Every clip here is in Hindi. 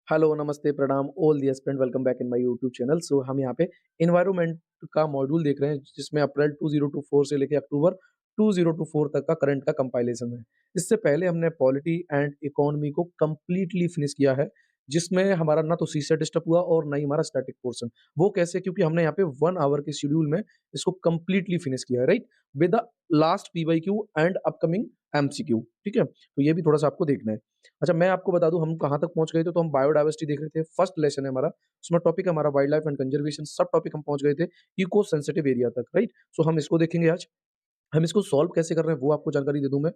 हेलो, नमस्ते, प्रणाम, all the aspirant welcome back in my YouTube channel. So हम यहाँ पे एनवायरनमेंट का मॉड्यूल देख रहे हैं जिसमें अप्रैल 2024 से लेके अक्टूबर 2024 तक का करंट का कंपाइलेशन है। इससे पहले हमने पॉलिटी एंड इकोनॉमी को कंप्लीटली फिनिश किया है, जिसमें हमारा ना तो सीसेट डिस्टर्ब हुआ और ना ही हमारा स्टैटिक पोर्शन। वो कैसे? क्योंकि हमने यहाँ पे 1 आवर के शेड्यूल में इसको कंप्लीटली फिनिश किया है, right? With the last PYQ and upcoming MCQ, ठीक है? तो ये भी थोड़ा-सा आपको देखना है। अच्छा, मैं आपको बता दूँ हम कहाँ तक पहुँच गए थे, तो हम बायोडायवर्सिटी देख रहे थे, फर्स्ट लेसन है हमारा, उसमें टॉपिक है हमारा वाइल्ड लाइफ एंड कंजर्वेशन, सब टॉपिक हम पहुँच गए थे इको सेंसिटिव एरिया तक, राइट? सो हम इसको देखेंगे आज। हम इसको सॉल्व कैसे कर रहे हैं वो आपको जानकारी दे दूँ मैं।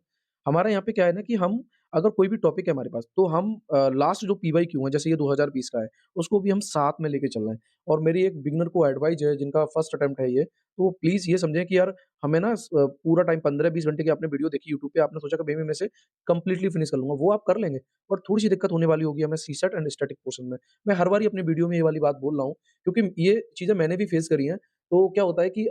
हमारा यहाँ पे क्या है ना कि हम अगर कोई भी टॉपिक है हमारे पास तो हम लास्ट जो पीवाईक्यू है जैसे ये 2020 का है, उसको भी हम साथ में लेके चल रहे हैं। और मेरी एक बिगिनर को एडवाइस है जिनका फर्स्ट अटेम्प्ट है ये, तो वो प्लीज़ ये समझें कि यार हमें ना पूरा टाइम 15-20 घंटे की आपने वीडियो देखी यूट्यूब पे, आपने सोचा कि भई मैं इसे कंप्लीटली फिनिश कर लूँगा, वो आप कर लेंगे। बट थोड़ी-सी दिक्कत होने वाली होगी हमें सीसेट एंड स्टैटिक पोर्शन में। मैं हर बारी अपनी वीडियो में ये वाली बात बोल रहा हूँ, क्योंकि ये चीज़ें मैंने भी फेस करी हैं। तो क्या होता है कि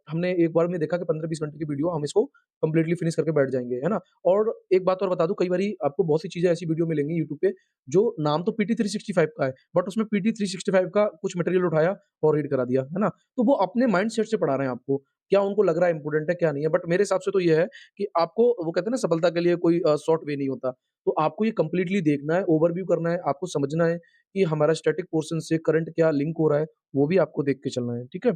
हमने एक बार में देखा कि 15-20 घंटे की वीडियो हम इसको कंप्लीटली फिनिश करके बैठ जाएँगे, है ना? और एक बात और बता दूँ, कई बारी आपको बहुत सी चीज़ें ऐसी वीडियो मिलेंगी यूट्यूब पे, जो नाम तो पीटी 365 का है, बट उसमें पीटी 365 का कुछ मटेरियल उठाया और रीड करा दिया, है ना? तो वो अपने माइंडसेट से पढ़ा रहे हैं आपको, क्या उनको लग रहा है इम्पोर्टेंट है, क्या नहीं है। बट मेरे हिसाब से तो ये है कि आपको वो कहते हैं ना सफलता के लिए कोई शॉर्ट वे नहीं होता। तो आपको ये कंप्लीटली देखना है, ओवरव्यू करना है, आपको समझना है कि हमारा स्टैटिक पोर्शन से करंट क्या लिंक हो रहा है, वो भी आपको देख के चलना है, ठीक है?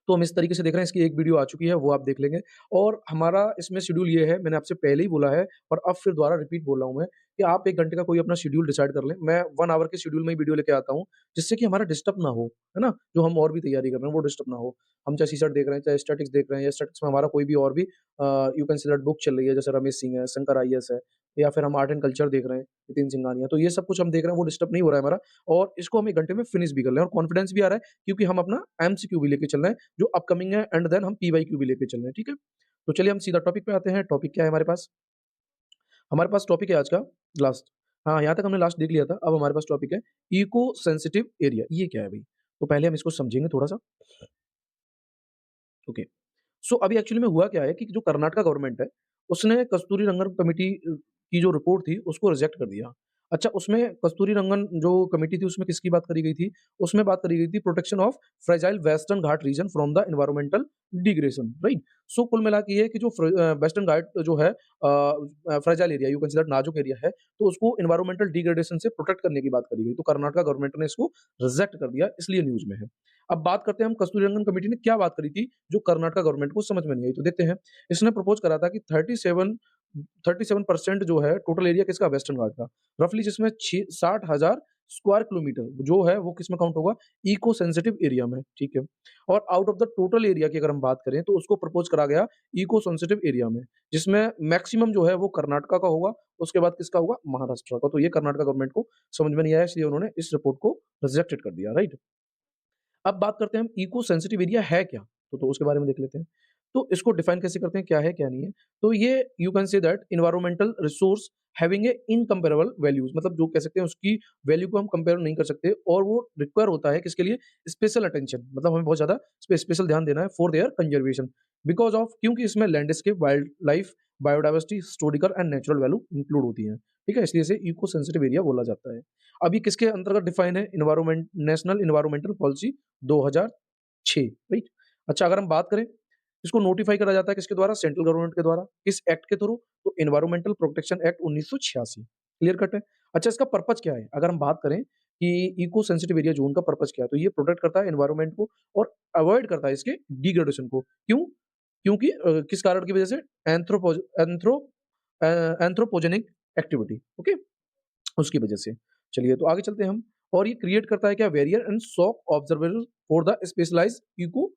तो हम इस तरीके से देख रहे हैं, इसकी एक वीडियो आ चुकी है, वो आप देख लेंगे। और हमारा इसमें शेड्यूल ये है, मैंने आपसे पहले ही बोला है और अब फिर दोबारा रिपीट बोल रहा हूँ मैं, कि आप 1 घंटे का कोई अपना शेड्यूल डिसाइड कर लें। मैं 1 आवर के शेड्यूल में ही वीडियो लेके आता हूँ, जिससे कि हमारा डिस्टर्ब ना हो, है ना? जो हम और भी तैयारी कर रहे हैं, वो डिस्टर्ब ना हो। हम चाहे सीसेट देख रहे हैं, चाहे स्टैटिक्स देख रहे हैं या स्टैटिक्स में हमारा कोई भी और भी you can say that book चल रही है, जैसे रमेश सिंह है, शंकर आईएएस है, या फिर हम आर्ट एंड कल्चर देख रहे हैं, नितिन सिंघानिया। तो ये सब कुछ हम देख रहे हैं, वो डिस्टर्ब नहीं हो रहा है हमारा, और इसको हम 1 घंटे में फिनिश भी कर लें और कॉन्फिडेंस भी आ रहा है, क्योंकि हम अपना एमसीक्यू भी लेके चल रहे हैं, जो अपकमिंग है, एंड देन हम पीवाईक्यू भी लेके चल रहे हैं, ठीक है? तो चलिए हम सीधा टॉपिक पे आते हैं। टॉपिक क्या है हमारे पास? हमारे पास टॉपिक है आज का लास्ट। हाँ, यहाँ तक हमने लास्ट देख लिया था, अब हमारे पास टॉपिक है इको सेंसिटिव एरिया। ये क्या है भई? तो पहले हम इसको समझेंगे थोड़ा-सा। ओके। सो अभी एक्चुअली में हुआ क्या है कि जो कर्नाटका गवर्नमेंट है, उसने कस्तूरी रंगन कमिटी की जो रिपोर्ट थी, उसको रिजेक्ट कर दिया। अच्छा, उसमें कस्तूरी रंगन जो कमिटी थी, उसमें किसकी बात करी गई थी? उसमें बात करी गई थी protection of fragile western Ghat region from the environmental degradation, right? So कुल मिला के ये है कि जो वेस्टर्न घाट जो है fragile area, you can say that नाजुक एरिया है, तो उसको एनवायरमेंटल डिग्रेडेशन से प्रोटेक्ट करने की बात करी गई। तो कर्नाटका गवर्नमेंट ने इसको रिजेक्ट कर दिया, इसलिए न्यूज़ में है। अब बात करते हैं हम कस्तूरी रंगन कमेटी ने क्या बात करी थी, जो कर्नाटका गवर्नमेंट को समझ में नहीं आई, तो देखते हैं। इसने प्रपोज़ करा था कि 37% जो है टोटल एरिया किसका, वेस्टर्न घाट का। रफली जिसमें छी 60,000 स्क्वायर किलोमीटर जो है वो किसमें काउंट होगा, इको सेंसिटिव एरिया में, ठीक है। और out of the total area की अगर हम बात करें तो उसको प्रपोज़ करा गया इको सेंसिटिव एरिया में, जिसमें मैक्सिमम जो है वो कर्नाटका का होगा, उसके बाद किसका होगा, महाराष्ट्र का। तो ये कर्नाटका गवर्नमेंट को समझ में नहीं आया, इसलिए उन्होंने इस रिपोर्ट को रिजेक्टेड कर दिया, राइट। अब बात करते हैं हम इको सेंसिटिव एरिया है क्या? तो उसके बारे में देख लेते हैं। तो इसको डिफाइन कैसे करते हैं, क्या है, क्या नहीं है? तो ये you can say that environmental resource having a incomparable values, मतलब जो कह सकते हैं उसकी वैल्यू को हम कंपेयर नहीं कर सकते, और वो रिक्वायर होता है किसके लिए? स्पेशल अटेंशन, मतलब हमें बहुत ज़्यादा स्पेशल ध्यान देना है for their conservation, because of क्योंकि इसमें landscape, wild life, biodiversity, historical and natural value include होती हैं। ठीक है? इसलिए इसे इको सेंसिटिव एरिया बोला जाता है। अब ये किसके अंतर्गत डिफाइन है? Environment national environmental policy 2006, right? अच्छा, अगर हम बात करें, इसको नोटिफ़ाई करा जाता है किसके द्वारा? सेंट्रल गवर्नमेंट के द्वारा। किस एक्ट के थ्रू? तो environmental protection act 1986। Clear cut है? अच्छा, इसका पर्पज़ क्या है? अगर हम बात करें कि इको सेंसिटिव एरिया ज़ोन का पर्पज़ क्या है? तो ये प्रोटेक्ट करता है एनवायरनमेंट को और अवॉइड करता है इसके डिग्रेडेशन को। क्यों? क्योंकि किस कारण की वजह से? Anthropogenic activity, okay? उसकी वजह से। चलिए, तो आगे चलते हैं हम। और ये क्रिएट करता है क्या? Barrier and shock observable for the specialized eco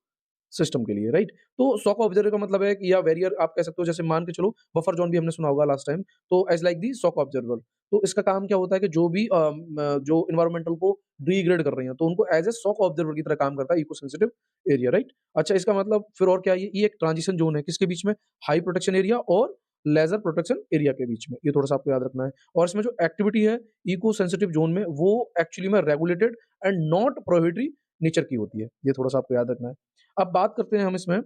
system के लिए, राइट? तो शॉक ऑब्जर्वर का मतलब है कि या वेरियर आप कह सकते हो, जैसे मान के चलो बफर ज़ोन भी हमने सुना होगा लास्ट टाइम, तो as like the shock observer. तो इसका काम क्या होता है कि जो भी जो एनवायरमेंटल को डिग्रेड कर रही हैं, तो उनको एज़ अ शॉक ऑब्जर्वर की तरह काम करता है इको सेंसिटिव एरिया, राइट? अच्छा, इसका मतलब फिर और क्या है? ये एक ट्रांजिशन ज़ोन है, किसके बीच में? हाई प्रोटेक्शन एरिया और लेज़र प्रोटेक्शन एरिया के बीच में। ये थोड़ा-सा आपको याद रखना है। और इसमें जो एक्टिविटी है इको सेंसिटिव ज़ोन में, वो एक्चुअली में regulated and not prohibitory nature की होती है। ये थोड़ा-सा आपको याद रखना है। अब बात करते हैं हम इसमें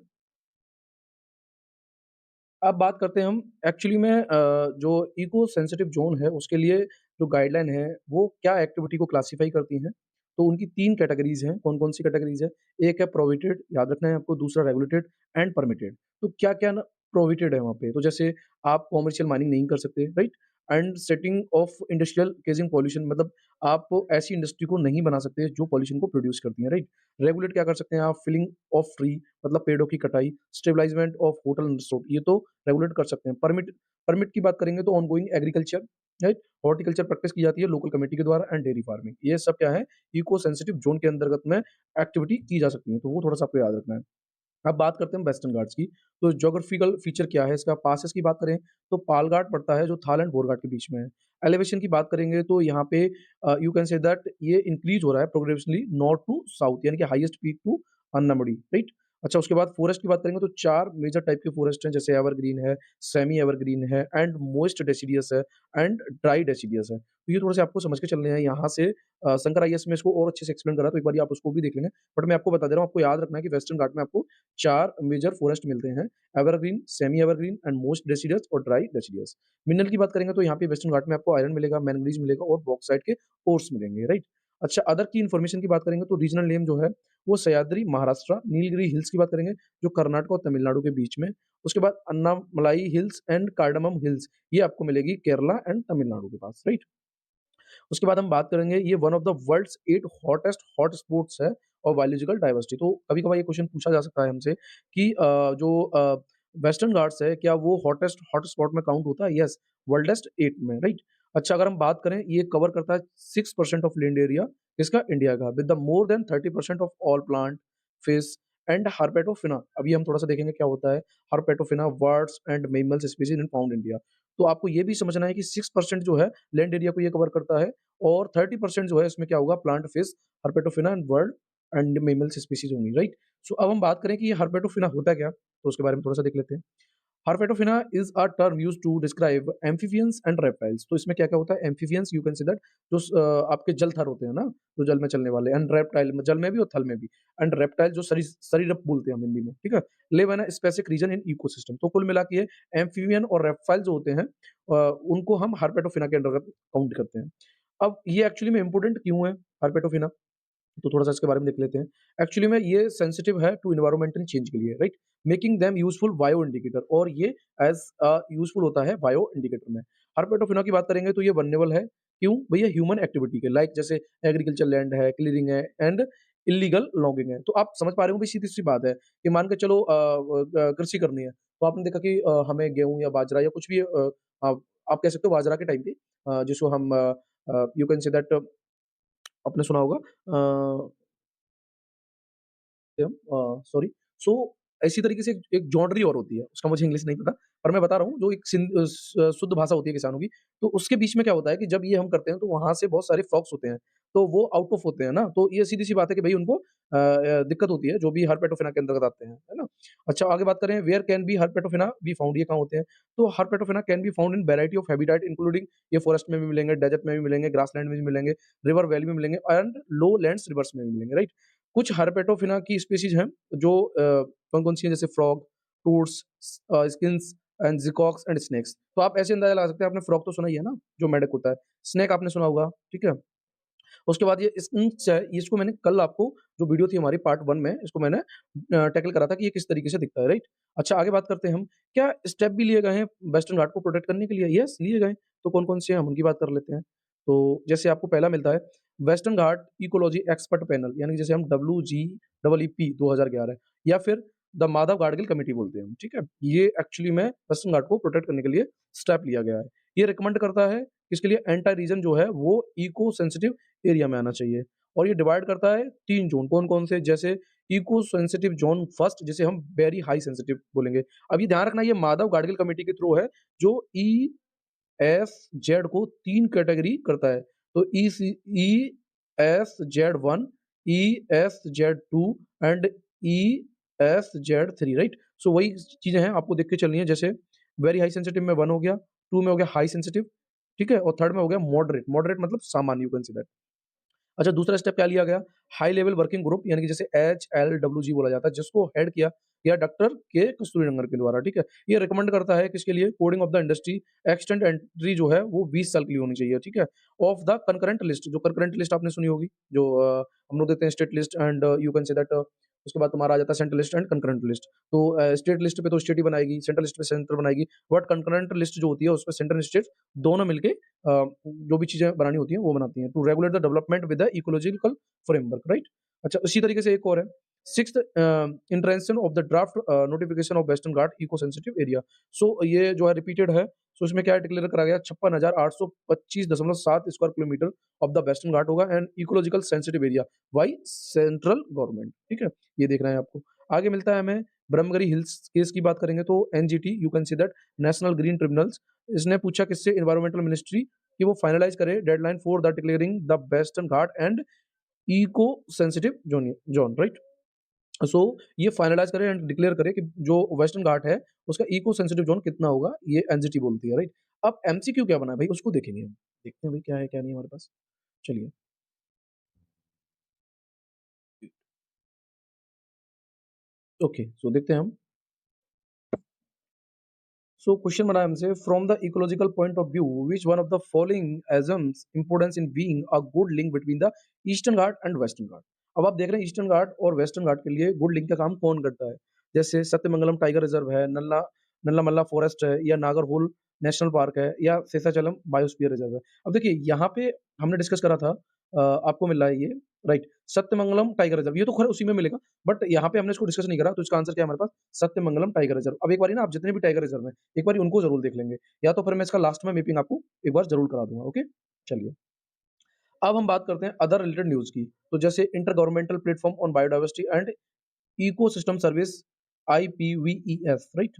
अब बात करते हैं हम एक्चुअली में जो इको सेंसिटिव ज़ोन है उसके लिए जो गाइडलाइन है, वो क्या एक्टिविटी को क्लासिफ़ाई करती हैं। तो उनकी 3 कैटेगरीज़ हैं, कौन-कौन सी कैटेगरीज़ है? एक है प्रोहिबिटेड, याद रखना है आपको, दूसरा रेगुलेटेड एंड परमिटेड। तो क्या-क्या ना प्रोहिबिटेड है वहाँ पे, तो जैसे आप कमर्शियल माइनिंग नहीं कर सकते, right? And setting of industrial casing pollution, मतलब आप ऐसी इंडस्ट्री को नहीं बना सकते जो पॉल्यूशन को प्रोड्यूस करती है, राइट? रेगुलेट क्या कर सकते हैं आप? फिलिंग ऑफ ट्री, मतलब पेड़ों की कटाई, establishment of hotel and resort, ये तो रेगुलेट कर सकते हैं। परमिट परमिट की बात करेंगे तो ongoing agriculture, right? Horticulture practice की जाती है लोकल कमेटी के द्वारा, एंड डेयरी फार्मिंग, ये सब क्या है? इको सेंसिटिव जोन के अंतर्गत में एक्टिविटी की जा सकती है, तो वो थोड़ा-सा आपको याद रखना है। अब बात करते हैं वेस्टर्न घाट्स की, तो ज्योग्राफिकल फीचर क्या है इसका? पासेस की बात करें तो पाल घाट पड़ता है जो थाल एंड बोर घाट के बीच में है। एलिवेशन की बात करेंगे तो यहाँ पे यू कैन से दैट ये इंक्रीज हो रहा है प्रोग्रेसिवली नॉर्थ टू साउथ, यानी कि हाईएस्ट पीक टू अन्नामड़ी, राइट? अच्छा, उसके बाद फॉरेस्ट की बात करेंगे तो 4 मेजर टाइप के फॉरेस्ट हैं, जैसे एवरग्रीन है, सेमी एवरग्रीन है, एंड मोइस्ट डेसिडियस है, एंड ड्राई डेसिडियस है। तो ये थोड़े-से आपको समझ के चलने हैं यहाँ से। शंकर आईएएस में इसको और अच्छे से एक्सप्लेन करा, तो एक बारी आप उसको भी देख लेंगे। बट मैं आपको बता दे रहा हूँ, आपको याद रखना है कि वेस्टर्न घाट में आपको 4 मेजर फॉरेस्ट मिलते हैं, evergreen, semi evergreen and most deciduous और ड्राई डेसिडुअस। मिनरल की बात करेंगे तो यहाँ पे वेस्टर्न घाट में आपको आयरन मिलेगा, मैंगनीज मिलेगा और बॉक्साइट के ओर्स मिलेंगे, राइट? अच्छा, अदर की इन्फॉर्मेशन की बात करेंगे तो रीजनल नेम जो है वो सह्याद्री महाराष्ट्र, नीलगिरी हिल्स की बात करेंगे जो कर्नाटक और तमिलनाडु के बीच में, उसके बाद Annamalai hills and cardamom hills, ये आपको मिलेगी केरला एंड तमिलनाडु के पास, राइट? उसके बाद हम बात करेंगे, ये one of the world's 8 hottest hot spots है और बायोलॉजिकल डाइवर्सिटी। तो कभी-कभार ये क्वेश्चन पूछा जा सकता है हमसे कि जो वेस्टर्न घाट्स है, क्या वो हॉटेस्ट हॉट स्पॉट में काउंट होता है? यस, वर्ल्डेस्ट 8 में, राइट? अच्छा, अगर हम बात करें, ये कवर करता है 6% ऑफ लैंड एरिया, किसका? इंडिया का, with the more than 30% of all plant, fish and herpetofauna. अभी हम थोड़ा-सा देखेंगे क्या होता है herpetofauna, birds and mammals species in found India. तो आपको ये भी समझना है कि 6% जो है लैंड एरिया को ये कवर करता है, और 30% जो है इसमें क्या होगा? Plant, fish, herpetofauna and bird and mammals species होंगी, राइट? सो अब हम बात करें कि ये हर्पेटोफिना होता क्या? तो उसके बारे में थोड़ा-सा देख लेते हैं। Herpetofina is a term used to describe amphibians and reptiles। तो इसमें क्या-क्या होता है? Amphibians you can say that, जो आपके जलथर होते हैं ना, जो जल में चलने वाले, एंड रेप्टाइल, जल में भी और थल में भी, एंड रेप्टाइल जो सरीसृप बोलते हैं हम हिंदी में, ठीक है? Live in a specific region in ecosystem. तो कुल मिला के ये एम्फीबियन और रेप्टाइल जो होते हैं, उनको हम हर्पेटोफिना के अंतर्गत काउंट करते हैं। अब ये एक्चुअली में इम्पोर्टेंट क्यों है हर्पेटोफिना? तो थोड़ा-सा इसके बारे में देख लेते हैं। एक्चुअली में ये सेंसिटिव है टू एनवायरमेंटल चेंज के लिए, right? Making them useful bio indicator, और ये एज़ यूज़फुल होता है बायो इंडिकेटर में। हर्पेटोफिना की बात करेंगे तो ये वल्नरेबल है, क्यों? भैया ह्यूमन एक्टिविटी के, लाइक जैसे एग्रीकल्चर लैंड है, क्लीयरिंग है एंड इल्लीगल लॉगिंग है। तो आप समझ पा रहे हो, भाई सीधी-सी बात है कि मान के चलो कृषि करनी है, तो आपने देखा कि हमें गेहूँ या बाजरा या कुछ भी आप कह सकते हो बाजरा के टाइम पे, जिसको हम यू कैन से दैट, आपने सुना होगा सॉरी, सो इसी तरीके से एक एक जॉनडरी और होती है, उसका मुझे इंग्लिश नहीं पता, पर मैं बता रहा हूँ जो एक शुद्ध भाषा होती है किसानों की, तो उसके बीच में क्या होता है कि जब ये हम करते हैं तो वहाँ से बहुत सारे फ्रॉग्स होते हैं, तो वो आउट ऑफ होते हैं ना, तो ये सीधी-सी बात है कि भई उनको दिक्कत होती है, जो भी हर्पेटोफिना के अंतर्गत आते हैं, है ना? अच्छा, आगे बात करें, where can be herpetofauna be found, ये कहाँ होते हैं? तो herpetofauna can be found in variety of habitat including, ये फॉरेस्ट में भी मिलेंगे, डेजर्ट में भी मिलेंगे, ग्रासलैंड में भी मिलेंगे, रिवर वैली में मिलेंगे एंड लो लैंड्स रिवर्स में भी मिलेंगे, राइट? कुछ हर्पेटोफिना की स्पीशीज़ हैं जो कौन-कौन सी हैं, जैसे frog, toads, skinks and geckos and snakes. तो आप ऐसे अंदाज़ा लगा सकते हैं, आपने फ्रॉग तो सुना ही है ना, जो मेंढक होता है। स्नेक आपने सुना होगा, ठीक है? उसके बाद ये स्किंक्स है, इसको मैंने कल आपको, जो वीडियो थी हमारी पार्ट 1 में, इसको मैंने टैकल करा था कि ये किस तरीके से दिखता है, राइट? अच्छा, आगे बात करते हैं हम, क्या स्टेप भी लिए गए हैं वेस्टर्न घाट को प्रोटेक्ट करने के लिए? यस, लिए गए। तो कौन-कौन से हैं, हम उनकी बात कर लेते हैं। तो जैसे आपको पहला मिलता है वेस्टर्न घाट इकोलॉजी एक्सपर्ट पैनल, यानी कि जैसे हम WGEEP 2011, या फिर द माधव गाडगिल कमिटी बोलते हैं हम, ठीक है? ये एक्चुअली में वेस्टर्न घाट को प्रोटेक्ट करने के लिए स्टेप लिया गया है। ये रिकमेंड करता है किसके लिए? एंटायर रीजन जो है वो इको सेंसिटिव एरिया में आना चाहिए, और ये डिवाइड करता है 3 ज़ोन, कौन-कौन से? जैसे इको सेंसिटिव ज़ोन फर्स्ट, जिसे हम वेरी हाई सेंसिटिव बोलेंगे। अब ये ध्यान रखना, ये माधव गाडगिल कमिटी के थ्रू है, जो EFZ को 3 कैटेगरी करता है। तो EFZ1, EFZ2 and EFZ3, right? सो वही चीज़ें हैं, आपको देख के चलनी है। जैसे वेरी हाई सेंसिटिव में 1 हो गया, 2 में हो गया हाई सेंसिटिव, ठीक है? और 3rd में हो गया मॉडरेट, मॉडरेट मतलब सामान्य, यू कैन से दैट। अच्छा, दूसरा स्टेप क्या लिया गया? हाई लेवल वर्किंग ग्रुप यानी कि जैसे HLWG बोला जाता है, जिसको हेड किया गया डॉक्टर के कस्तूरीरंगन के द्वारा, ठीक है? ये रिकमेंड करता है किसके लिए? Coding of the industry extend entry जो है वो 20 साल के लिए होनी चाहिए, ठीक है? ऑफ द कंकरेंट लिस्ट, जो कंकरेंट लिस्ट आपने सुनी होगी, जो हम लोग देते हैं state list and you can say that उसके बाद तुम्हारा आ जाता है central list and concurrent list. तो स्टेट लिस्ट पे तो स्टेट ही बनाएगी, सेंट्रल लिस्ट पे सेंटर बनाएगी, बट कंकरेंट लिस्ट जो होती है उसपे सेंटर एंड स्टेट दोनों मिलके जो भी चीज़ें बनानी होती हैं वो बनाती हैं, to regulate the development with the ecological framework, right? अच्छा, उसी तरीके से एक और है, sixth iteration of the draft notification of Western Ghat eco sensitive area. So ये जो है रिपीटेड है, सो इसमें क्या डिक्लेयर करा गया, 56,825.7 square kilometre of the Western Ghat होगा and ecological sensitive area by central government, ठीक है? ये देखना है आपको। आगे मिलता है हमें ब्रह्मगिरी हिल्स केस की बात करेंगे तो NGT you can see that national green tribunals, इसने पूछा किससे? एनवायरमेंटल मिनिस्ट्री कि वो फाइनलाइज करे deadline for the declaring the Western Ghat and eco sensitive zone zone, right? So ये फाइनलाइज करे एंड डिक्लेयर करे कि जो वेस्टर्न घाट है उसका इको सेंसिटिव जोन कितना होगा, ये एनजीटी बोलती है, राइट? अब एमसीक्यू क्या बना है भाई, उसको देखेंगे हम, देखते हैं भाई क्या है क्या नहीं है हमारे पास। चलिए, ओके, सो देखते हैं हम। So question बना है हमसे, from the ecological point of view, which one of the following assumes importance in being a good link between the Eastern Ghat and Western Ghat? अब आप देख रहे हैं ईस्टर्न घाट और वेस्टर्न घाट के लिए गुड लिंक का काम कौन करता है? जैसे सत्यमंगलम टाइगर रिजर्व है, नल्ला नल्ला मल्ला फॉरेस्ट है, या नागरहोल नेशनल पार्क है, या शेषाचलम बायोस्फीयर रिजर्व है। अब देखिए यहाँ पे हमने डिस्कस करा था, आपको मिल रहा है ये, राइट? सत्यमंगलम टाइगर रिजर्व, ये तो खैर उसी में मिलेगा, बट यहाँ पे हमने इसको डिस्कस नहीं करा, तो इसका आंसर क्या है हमारे पास? Sathyamangalam tiger reserve. अब एक बारी ना आप जितने भी टाइगर रिजर्व हैं, एक बारी उनको ज़रूर देख लेंगे, या तो फिर मैं इसका लास्ट में मैपिंग आपको एक बार ज़रूर करा दूँगा, ओके? चलिए, अब हम बात करते हैं अदर रिलेटेड न्यूज़ की, तो जैसे inter governmental platform on biodiversity and ecosystem service, IPVES, right?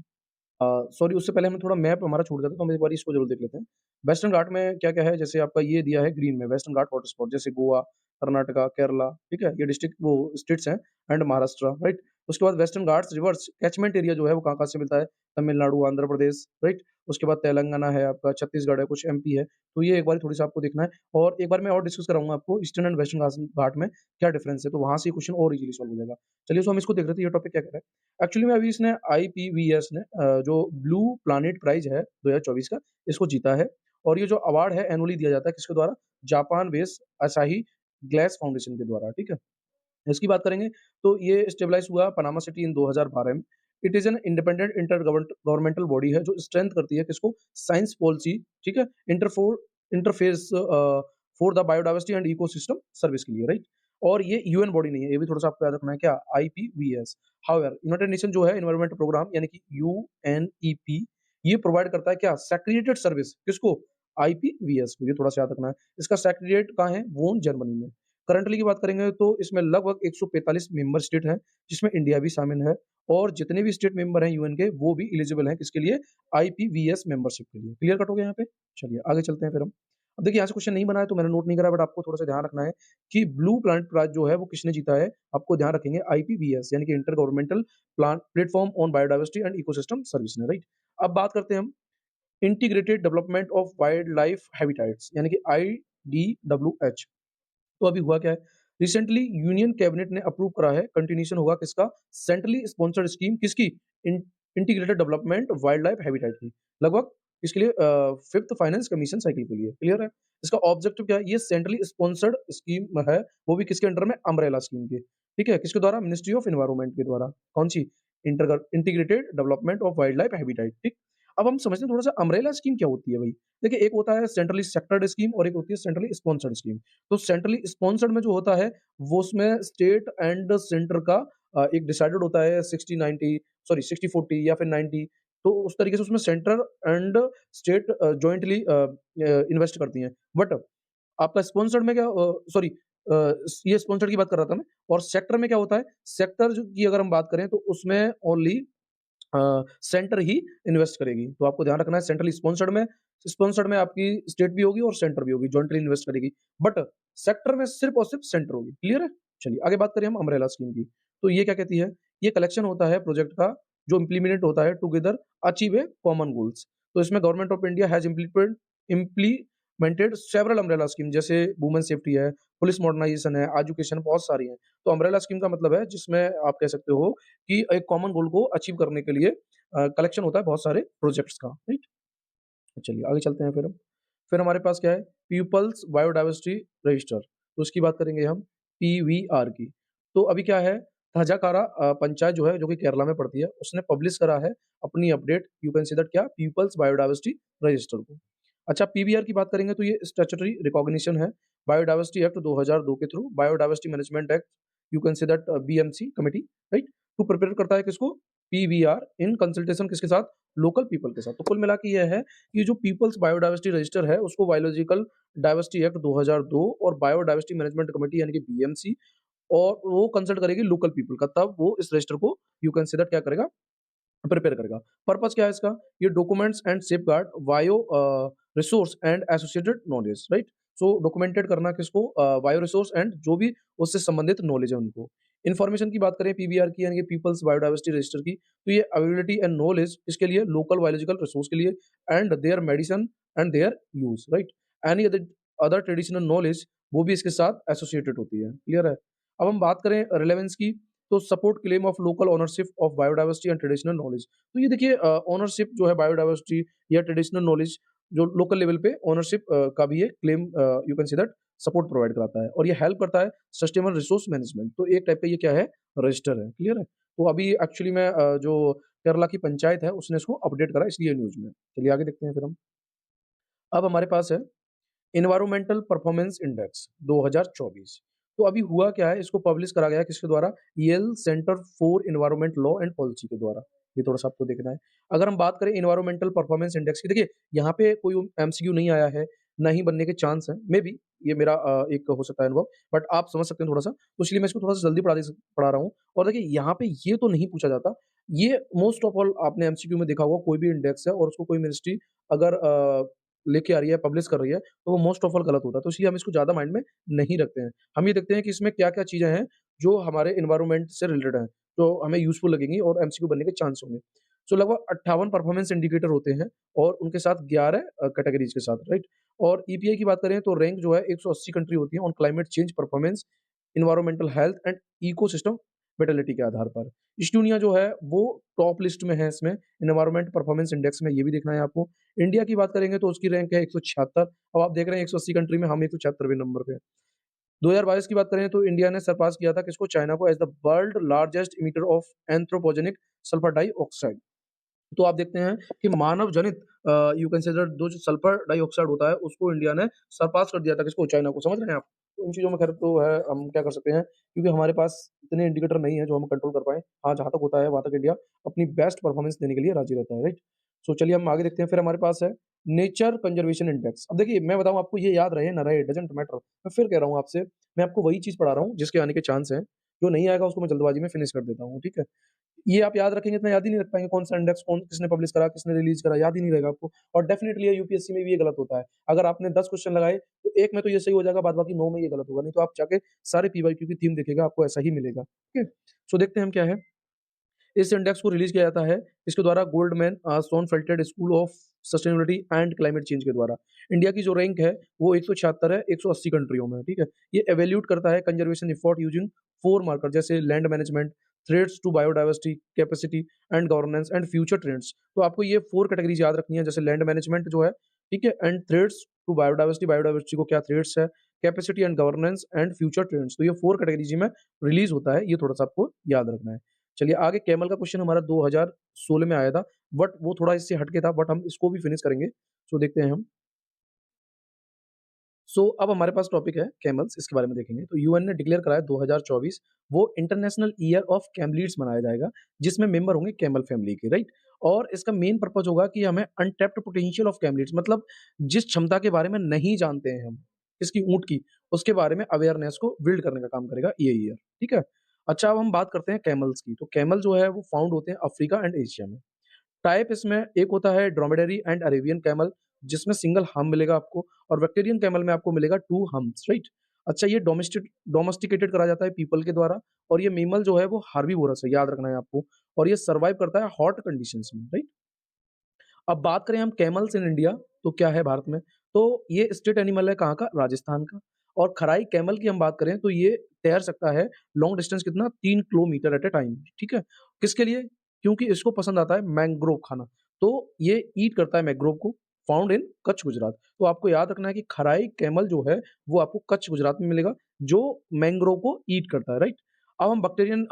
Sorry, उससे पहले हमें थोड़ा मैप हमारा छूट गया था, तो हम एक बार इसको ज़रूर देख लेते हैं। वेस्टर्न घाट में क्या-क्या है, जैसे आपका ये दिया है ग्रीन में, वेस्टर्न घाट हॉट स्पॉट जैसे गोवा, कर्नाटका, केरला, ठीक है? ये डिस्ट्रिक्ट वो स्टेट्स हैं एंड महाराष्ट्र, राइट? उसके बाद western Ghats reverse catchment area जो है वो कहाँ-कहाँ से मिलता है? तमिलनाडु, आंध्र प्रदेश, राइट? उसके बाद तेलंगाना है आपका, छत्तीसगढ़ है, कुछ एमपी है। तो ये एक बारी थोड़ी-सा आपको देखना है, और एक बार मैं और डिस्कस कराऊँगा आपको ईस्टर्न एंड वेस्टर्न घाट में क्या डिफरेंस है, तो वहाँ से ये क्वेश्चन और इज़िली सॉल्व हो जाएगा। चलिए, सो हम इसको देख रहे थे, ये टॉपिक क्या कह रहा है। एक्चुअली में अभी इसने आईपीवीएस ने जो ब्लू प्लैनेट प्राइज़ है 2024 का, इसको जीता है, और ये जो अवार्ड है एनुअली दिया जाता है किसके द्वारा? जापान बेस्ड असाही ग्लास फाउंडेशन के द्वारा, ठीक है? इसकी बात करेंगे तो ये स्टेबलाइज़ हुआ पनामा सिटी इन 2012 में। It is an independent governmental body है जो स्ट्रेंथ करती है किसको? साइंस पॉलिसी, ठीक है? Interface for the biodiversity and ecosystem service के लिए, राइट? और ये यूएन बॉडी नहीं है, ये भी थोड़ा-सा आपको याद रखना है, क्या? आईपीवीएस। हाउएवर यूनाइटेड नेशन जो है एनवायरनमेंट प्रोग्राम यानी कि यूएनईपी, ये प्रोवाइड करता है क्या? सेक्रेटेड सर्विस किसको? आईपीवीएस को, ये थोड़ा-सा याद रखना है। इसका सेक्रेटेरिएट कहाँ है? वोन, जर्मनी में। करंटली की बात करेंगे तो इसमें लगभग 145 मेंबर स्टेट हैं, जिसमें इंडिया भी शामिल है, और जितने भी स्टेट मेंबर हैं यूएन के वो भी एलिजिबल हैं किसके लिए? आईपीवीएस मेंबरशिप के लिए। क्लियर कट हो गया यहाँ पे? चलिए आगे चलते हैं फिर हम। अब देखिए यहाँ से क्वेश्चन नहीं बना है तो मैंने नोट नहीं करा, बट आपको थोड़ा-सा ध्यान रखना है कि ब्लू प्लैनेट प्राइज़ जो है वो किसने जीता है? आपको ध्यान रखेंगे, आईपीवीएस यानी कि inter governmental platform on biodiversity and ecosystem service ने, राइट? अब बात करते हैं हम integrated development of wild life habitats यानी कि आईडीडब्ल्यूएच। तो अभी हुआ क्या है, रिसेंटली यूनियन कैबिनेट ने अप्रूव करा है, कंटिन्यूएशन होगा किसका? सेंट्रली स्पॉन्सर्ड स्कीम किसकी? Integrated development wild life habitat की, लगभग इसके लिए फिफ्थ फाइनेंस कमीशन साइकिल के लिए। क्लियर है? इसका ऑब्जेक्टिव क्या है? ये सेंट्रली स्पॉन्सर्ड स्कीम है, वो भी किसके अंडर में? अम्ब्रेला स्कीम के, ठीक है? किसके द्वारा? मिनिस्ट्री ऑफ एनवायरनमेंट के द्वारा। कौन सी? Integrated development of wild life habitat, ठीक? अब हम समझते हैं थोड़ा सा अम्ब्रेला स्कीम क्या होती है भाई। देखिए, एक होता है सेंट्रली सेक्टर्ड स्कीम और एक होती है सेंट्रली स्पॉन्सर्ड स्कीम। तो सेंट्रली स्पॉन्सर्ड में जो होता है वो उसमें स्टेट एंड सेंटर का एक डिसाइडेड होता है 60-90, सॉरी 60-40 या फिर 90, तो उस तरीके से उसमें centre and state jointly invest करती हैं। बट आपका स्पॉन्सर्ड में क्या, सॉरी, ये स्पॉन्सर्ड की बात कर रहा था मैं, और सेक्टर में क्या होता है? सेक्टर जो की अगर हम बात करें तो उसमें ओनली सेंटर ही इन्वेस्ट करेगी। तो आपको ध्यान रखना है, स्पॉन्सर्ड में आपकी स्टेट भी होगी और सेंटर भी होगी, जॉइंटली इन्वेस्ट करेगी। बट सेक्टर में सिर्फ और सिर्फ सेंटर होगी। क्लियर है? चलिए आगे बात करें हम अम्ब्रेला स्कीम की। तो ये क्या कहती है? ये कलेक्शन होता है प्रोजेक्ट का जो इम्प्लीमेंट होता है together achieve a common goals. तो इसमें government of India has implemented several umbrella scheme, जैसे वुमेन सेफ्टी है, पुलिस मॉडर्नाइजेशन है, एजुकेशन बहुत सारी हैं। तो अम्ब्रेला स्कीम का मतलब है जिसमें आप कह सकते हो कि एक कॉमन गोल को अचीव करने के लिए कलेक्शन होता है बहुत सारे प्रोजेक्ट्स का, राइट? चलिए आगे चलते हैं फिर हम। फिर हमारे पास क्या है? पीपल्स बायोडायवर्सिटी रजिस्टर, तो उसकी बात करेंगे हम पीवीआर की। तो अभी क्या है, थाजाकारा पंचायत जो है, जो कि केरला में पड़ती है, उसने पब्लिश करा है अपनी update, you can see that क्या, पीपल्स बायोडायवर्सिटी रजिस्टर को। अच्छा, पीवीआर की बात करेंगे तो ये स्टैट्यूटरी रिकॉग्निशन है बायोडायवर्सिटी एक्ट 2002 के through, biodiversity management act, you can see that BMC committee, right? तो प्रिपेयर करता है किसको? पीवीआर, इन कंसल्टेशन किसके साथ? लोकल पीपल के साथ। तो कुल मिला के ये है कि जो पीपल्स बायोडायवर्सिटी रजिस्टर है उसको बायोलॉजिकल डायवर्सिटी एक्ट 2002 और बायोडायवर्सिटी मैनेजमेंट कमेटी यानी कि बीएमसी, और वो कंसल्ट करेगी लोकल पीपल का, तब वो इस रजिस्टर को यू कैन से दैट क्या करेगा? प्रिपेयर करेगा। पर्पस क्या है इसका? ये documents and safeguard bio resource and associated knowledge, right? So documented करना किसको? बायो रिसोर्स एंड जो भी उससे संबंधित नॉलेज है उनको। इन्फॉर्मेशन की बात करें पीबीआर की यानी कि पीपल्स बायोडायवर्सिटी रजिस्टर की, तो ये अवेलेबिलिटी एंड नॉलेज इसके लिए, लोकल बायोलॉजिकल रिसोर्स के लिए, and their medicine and their use, right? Any other other traditional knowledge वो भी इसके साथ एसोसिएटेड होती है। क्लियर है? अब हम बात करें रिलेवेंस की, तो support claim of local ownership of biodiversity and traditional knowledge. तो ये देखिए ओनरशिप जो है बायोडायवर्सिटी या ट्रेडिशनल नॉलेज, जो लोकल लेवल पे ओनरशिप का भी ये claim you can see that support provide कराता है, और ये हेल्प करता है सस्टेनेबल रिसोर्स मैनेजमेंट। तो एक टाइप का ये क्या है? रजिस्टर है। क्लियर है? तो अभी एक्चुअली में जो केरला की पंचायत है उसने इसको अपडेट करा इसलिए न्यूज़ में। चलिए आगे देखते हैं फिर हम। अब हमारे पास है एनवायरमेंटल परफॉर्मेंस इंडेक्स 2024। तो अभी हुआ क्या है, इसको पब्लिश करा गया है किसके द्वारा? Yale centre for environment law and policy के द्वारा। ये थोड़ा-सा आपको देखना है। अगर हम बात करें एनवायरमेंटल परफॉर्मेंस इंडेक्स की, देखिए यहाँ पे कोई एमसीक्यू नहीं आया है, ना ही बनने के चांस हैं। मेबी ये मेरा एक हो सकता है अनुभव, बट आप समझ सकते हैं थोड़ा-सा, तो इसलिए मैं इसको थोड़ा-सा जल्दी पढ़ा रहा हूँ। और देखिए यहाँ पे ये तो नहीं पूछा जाता, ये मोस्ट ऑफ ऑल आपने एमसीक्यू में देखा होगा, कोई भी इंडेक्स है और उसको कोई मिनिस्ट्री अगर लेके आ रही है, पब्लिश कर रही है, तो वो मोस्ट ऑफ ऑल गलत होता है। तो इसलिए हम इसको ज़्यादा माइंड में नहीं रखते हैं। हम ये देखते हैं कि इसमें क्या-क्या चीज़ें हैं, जो हमारे एनवायरनमेंट से रिलेटेड हैं, जो हमें यूज़फुल लगेंगी और एमसीक्यू बनने के चांस होंगे। सो लगभग 58 परफॉर्मेंस इंडिकेटर होते हैं और उनके साथ 11 कैटेगरीज़ के साथ, राइट? और ईपीआई की बात करें तो रैंक जो है 180 कंट्री होती है on climate change performance, environmental health and ecosystem vitality के आधार पर। इस्टोनिया जो है वो टॉप लिस्ट में है इसमें, एनवायरमेंट परफॉर्मेंस इंडेक्स में, ये भी देखना है आपको। इंडिया की बात करेंगे तो उसकी रैंक है 176। अब आप देख रहे हैं 180 कंट्री में हम 176वें नंबर पे हैं। 2022 की बात करें तो इंडिया ने सरपास किया था किसको? चाइना को, as the world largest emitter of anthropogenic sulphur dioxide. तो आप देखते हैं कि मानव जनित यू कैन से दैट जो सल्फर डाइऑक्साइड होता है उसको इंडिया ने सरपास कर दिया था किसको? चाइना को। समझ रहे हैं आप? तो इन चीज़ों में खैर तो है, हम क्या कर सकते हैं, क्योंकि हमारे पास इतने इंडिकेटर नहीं है जो हम कंट्रोल कर पाएँ। हाँ, जहाँ तक होता है वहाँ तक इंडिया अपनी बेस्ट परफॉर्मेंस देने के लिए राज़ी रहता है, राइट? सो चलिए हम आगे देखते हैं। फिर हमारे पास है नेचर कंज़र्वेशन इंडेक्स। अब देखिए मैं बताऊँ आपको, ये याद रहे ना रहे डज़न्ट मैटर। मैं फिर कह रहा हूँ आपसे, मैं आपको वही चीज़ पढ़ा रहा हूँ जिसके आने के चांस हैं। जो नहीं आएगा उसको मैं जल्दबाज़ी में फिनिश कर देता हूँ, ठीक है? ये आप याद रखेंगे, इतना याद ही नहीं रख पाएँगे कौन-सा इंडेक्स कौन किसने पब्लिश करा, किसने रिलीज़ करा, याद ही नहीं रहेगा आपको। और डेफ़िनिटली ये यूपीएससी में भी ये गलत होता है। अगर आपने 10 क्वेश्चन लगाए, तो 1 में तो ये सही हो जाएगा, बाद बाकी 9 में ये गलत होगा। नहीं तो आप जाके सारे पीवाईक्यू की थीम देखिएगा, आपको ऐसा ही मिलेगा। ठीक है? सो देखते हैं हम क्या है। इस इंडेक्स को रिलीज़ किया जाता है इसके द्वारा Goldman Sonnenfeld school of sustainability and climate change के द्वारा। इंडिया की जो रैंक है वो 176 है 180 कंट्रियों में, ठीक है? ये इवैल्यूएट करता है कंजर्वेशन एफर्ट यूजिंग 4 मार्कर जैसे land management, threats to biodiversity, capacity and governance and future trends. तो आपको ये 4 कैटेगरीज़ याद रखनी है, जैसे लैंड मैनेजमेंट जो है, ठीक है? And threats to biodiversity, biodiversity को क्या थ्रेट्स है, capacity and governance and future trends. तो ये 4 कैटेगरीज़ में रिलीज़ होता है, ये थोड़ा-सा आपको याद रखना है। चलिए आगे, कैमल का क्वेश्चन हमारा 2016 में आया था, बट वो थोड़ा इससे हट के था, बट हम इसको भी फिनिश करेंगे। सो देखते हैं हम। सो अब हमारे पास टॉपिक है कैमल्स, इसके बारे में देखेंगे। तो यूएन ने डिक्लेयर करा है 2024 वो इंटरनेशनल ईयर ऑफ कैमलिड्स मनाया जाएगा, जिसमें मेंबर होंगे कैमल फैमिली के, राइट? और इसका मेन पर्पस होगा कि हमें अनटैप्ड पोटेंशियल ऑफ कैमलिड्स, मतलब जिस क्षमता के बारे में नहीं जानते हैं हम, इसकी ऊँट की, उसके बारे में अवेयरनेस को बिल्ड करने का काम करेगा ये ईयर, ठीक है? अच्छा, अब हम बात करते हैं कैमल्स की। तो कैमल जो है वो फाउंड होते हैं अफ्रीका एंड एशिया में। टाइप इसमें एक होता है ड्रोमेडरी एंड अरेबियन कैमल, जिसमें सिंगल हम्प मिलेगा आपको, और वेक्टेरियन कैमल में आपको मिलेगा 2 हम्प्स, राइट? अच्छा, ये डोमेस्टिकेटेड करा जाता है पीपल के द्वारा, और ये मेमल जो है वो हर्बीवोरस है, याद रखना है आपको, और ये सर्वाइव करता है हॉट कंडीशंस में, राइट? अब बात करें हम कैमल्स इन इंडिया, तो क्या है भारत में? तो ये स्टेट एनिमल है कहाँ का? राजस्थान का। और खराई कैमल की हम बात करें तो ये तैर सकता है लॉन्ग डिस्टेंस कितना 3 किलोमीटर एट अ टाइम, ठीक है? किसके लिए? क्योंकि इसको पसंद आता है मैंग्रोव खाना। तो ये ईट करता है मैंग्रोव को, फाउंड इन कच्छ, गुजरात। तो आपको याद रखना है कि खराई कैमल जो है, वो आपको कच्छ, गुजरात में मिलेगा, जो मैंग्रोव को ईट करता है, राइट? अब हम Bactrian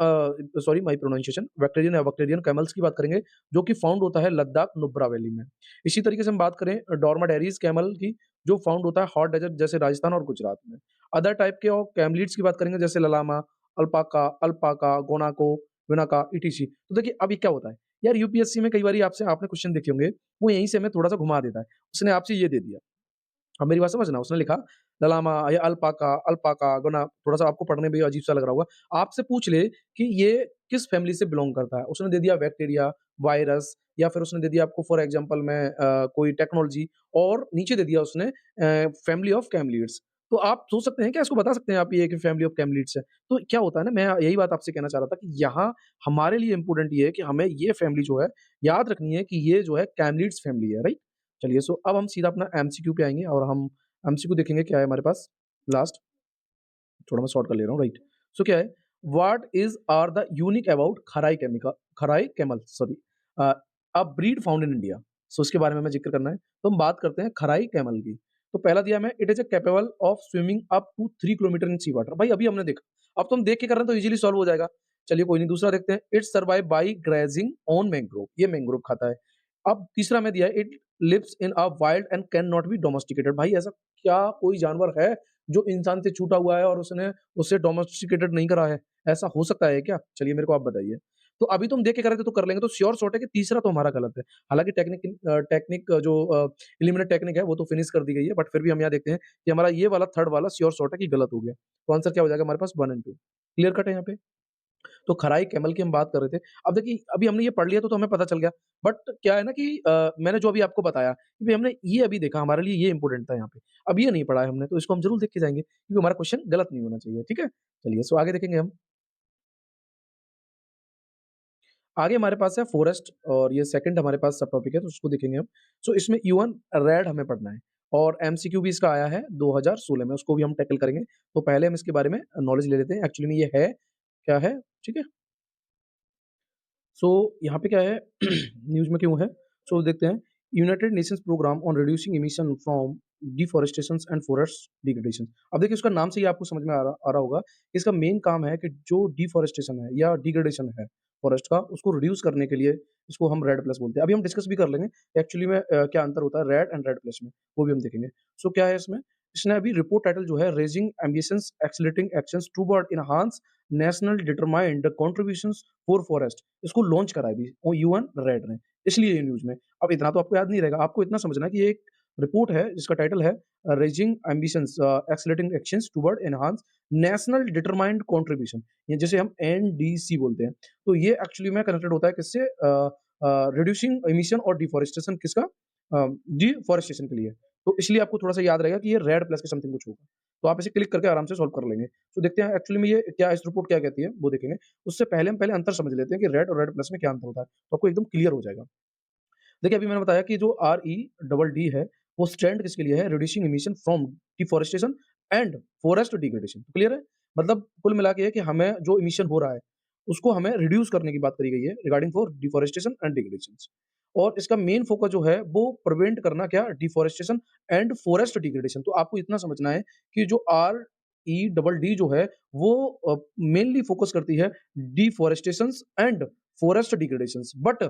sorry my pronunciation Bactrian या बैक्टीरियन कैमल्स की बात करेंगे, जो कि फाउंड होता है लद्दाख नुब्रा वैली में। इसी तरीके से हम बात करें डॉर्माडेरीज कैमल की, जो फाउंड होता है हॉट डेजर्ट जैसे राजस्थान और गुजरात में। अदर टाइप के और कैमलिड्स की बात करेंगे जैसे ललामा, अल्पाका, अल्पाका, गोनाको, विनाका, ईटीसी। तो देखिए अब ये क्या होता है, यार यूपीएससी में कई बारी आपसे आपने क्वेश्चन देखे होंगे, वो यहीं से हमें थोड़ा-सा घुमा देता है। उसने आपसे ये दे दिया, अब मेरी बात समझना, उसने लिखा ललामा या अल्पाका, अल्पाका, गुना, थोड़ा-सा आपको पढ़ने में भी अजीब-सा लग रहा होगा। आपसे पूछ ले कि ये किस फैमिली से बिलॉन्ग करता है? उसने दे दिया बैक्टीरिया, वायरस, या फिर उसने दे दिया आपको फॉर एग्ज़ाम्पल में कोई टेक्नोलॉजी, और नीचे दे दिया उसने फैमिली ऑफ कैमलिड्स। तो आप सोच सकते हैं क्या, इसको बता सकते हैं आप ये कि फैमिली ऑफ कैमलिड्स है? तो क्या होता है ना, मैं यही बात आपसे कहना चाह रहा था कि यहाँ हमारे लिए इम्पोर्टेंट ये है कि हमें ये फैमिली जो है, याद रखनी है कि ये जो है कैमलिड्स फैमिली है, राइट? चलिए, सो अब हम सीधा अपना एमसीक्यू पे आएँगे और हम एमसीक्यू देखेंगे क्या है हमारे पास लास्ट। थोड़ा मैं शॉर्ट कर ले रहा हूँ, राइट। सो क्या है, what is are the unique about Kharai camel sorry, a breed found in India. So इसके बारे में हमें जिक्र करना है, तो हम बात करते हैं खराई कैमल की। तो पहला दिया हमें, it is a capable of swimming up to 3 kilometre in sea water. भाई अभी हमने देखा, अब तो हम देख के कर रहे हैं तो इजीली सॉल्व हो जाएगा। चलिए कोई नहीं, दूसरा देखते हैं, it survive by grazing on mangrove, ये मैंग्रोव खाता है। अब तीसरा में दिया है, it lives in a wild and can not be domesticated. भाई ऐसा क्या कोई जानवर है जो इंसान से छूटा हुआ है और उसने उसे डोमेस्टिकेटेड नहीं करा है? ऐसा हो सकता है क्या? चलिए मेरे को आप बताइए। तो अभी तो हम देख के कर रहे थे तो कर लेंगे, तो श्योर शॉट है कि तीसरा तो हमारा गलत है। हालाँकि टेक्निक जो एलिमिनेट टेक्निक है वो तो फिनिश कर दी गई है, बट फिर भी हम यहाँ देखते हैं कि हमारा ये वाला थर्ड वाला श्योर शॉट है कि गलत हो गया। तो आंसर क्या हो जाएगा हमारे पास 1 एंड 2। क्लियर कट है यहाँ पे? तो खराई कैमल की हम बात कर रहे थे। अब देखिए अभी हमने ये पढ़ लिया तो हमें पता चल गया। बट क्या है ना कि मैंने जो अभी आपको बताया कि भई हमने ये अभी देखा, हमारे लिए ये इम्पोर्टेंट था यहाँ पे। अब ये नहीं पढ़ा है हमने, तो इसको हम ज़रूर देख के जाएँगे क्योंकि हमारा क्वेश्चन गलत नहीं होना चाहिए, ठीक है? चलिए सो आगे देखेंगे हम। आगे हमारे पास है फॉरेस्ट, और ये सेकंड हमारे पास सब टॉपिक है तो उसको देखेंगे हम। सो इसमें यूएन रेड हमें पढ़ना है और एमसीक्यू भी इसका आया है 2016 में, उसको भी हम टैकल करेंगे। तो पहले हम इसके बारे में नॉलेज ले लेते हैं, एक्चुअली में ये है, क्या है, ठीक है? सो यहाँ पे क्या है न्यूज़ में क्यों है? सो देखते हैं, United Nations programme on reducing emission from deforestation and forest degradation. अब देखिए उसका नाम से ही आपको समझ में आ रहा होगा, इसका मेन काम है कि जो डिफॉरेस्टेशन है या डिग्रेडेशन है फॉरेस्ट का, उसको रिड्यूस करने के लिए इसको हम रेड प्लस बोलते हैं। अभी हम डिस्कस भी कर लेंगे एक्चुअली में क्या अंतर होता है रेड एंड रेड प्लस में, वो भी हम देखेंगे। सो क्या है इसमें, इसने अभी रिपोर्ट टाइटल जो है, raising ambitions accelerating actions toward enhance national determined contributions for forest, इसको लॉन्च करा है अभी वो यूएन रेड ने, इसलिए ये न्यूज़ में। अब इतना तो आपको याद नहीं रहेगा, आपको इतना समझना है कि ये एक रिपोर्ट है जिसका टाइटल है raising ambitions accelerating actions toward enhance national determined contribution, ये जिसे हम एनडीसी बोलते हैं। तो ये एक्चुअली में कनेक्टेड होता है किससे, रिड्यूसिंग एमिशन और डिफॉरेस्टेशन किसका, डिफॉरेस्टेशन के लिए। तो इसलिए आपको थोड़ा-सा याद रहेगा कि ये रेड प्लस के समथिंग कुछ होगा। तो आप इसे क्लिक करके आराम से सॉल्व कर लेंगे। तो देखते हैं एक्चुअली में ये क्या, इस रिपोर्ट क्या कहती है, वो देखेंगे। उससे पहले हम पहले अंतर समझ लेते हैं कि रेड और रेड प्लस में क्या अंतर होता है, तो आपको एकदम क्लियर हो जाएगा। देखिए, अभी मैंने बताया कि जो RE है, वो स्टैंड किसके लिए है? Reducing emission from deforestation and forest degradation. Clear है? मतलब कुल मिला के है कि हमें जो एमिशन हो रहा है, उसको हमें रिड्यूस करने की बात करी गई है रिगार्डिंग फॉर डिफॉरेस्टेशन एंड डिग्रेडेशंस। और इसका मेन फोकस जो है, वो प्रिवेंट करना क्या? Deforestation and forest degradation. तो आपको इतना समझना है कि जो RE जो है, वो मेनली फोकस करती है deforestations and forest degradations. But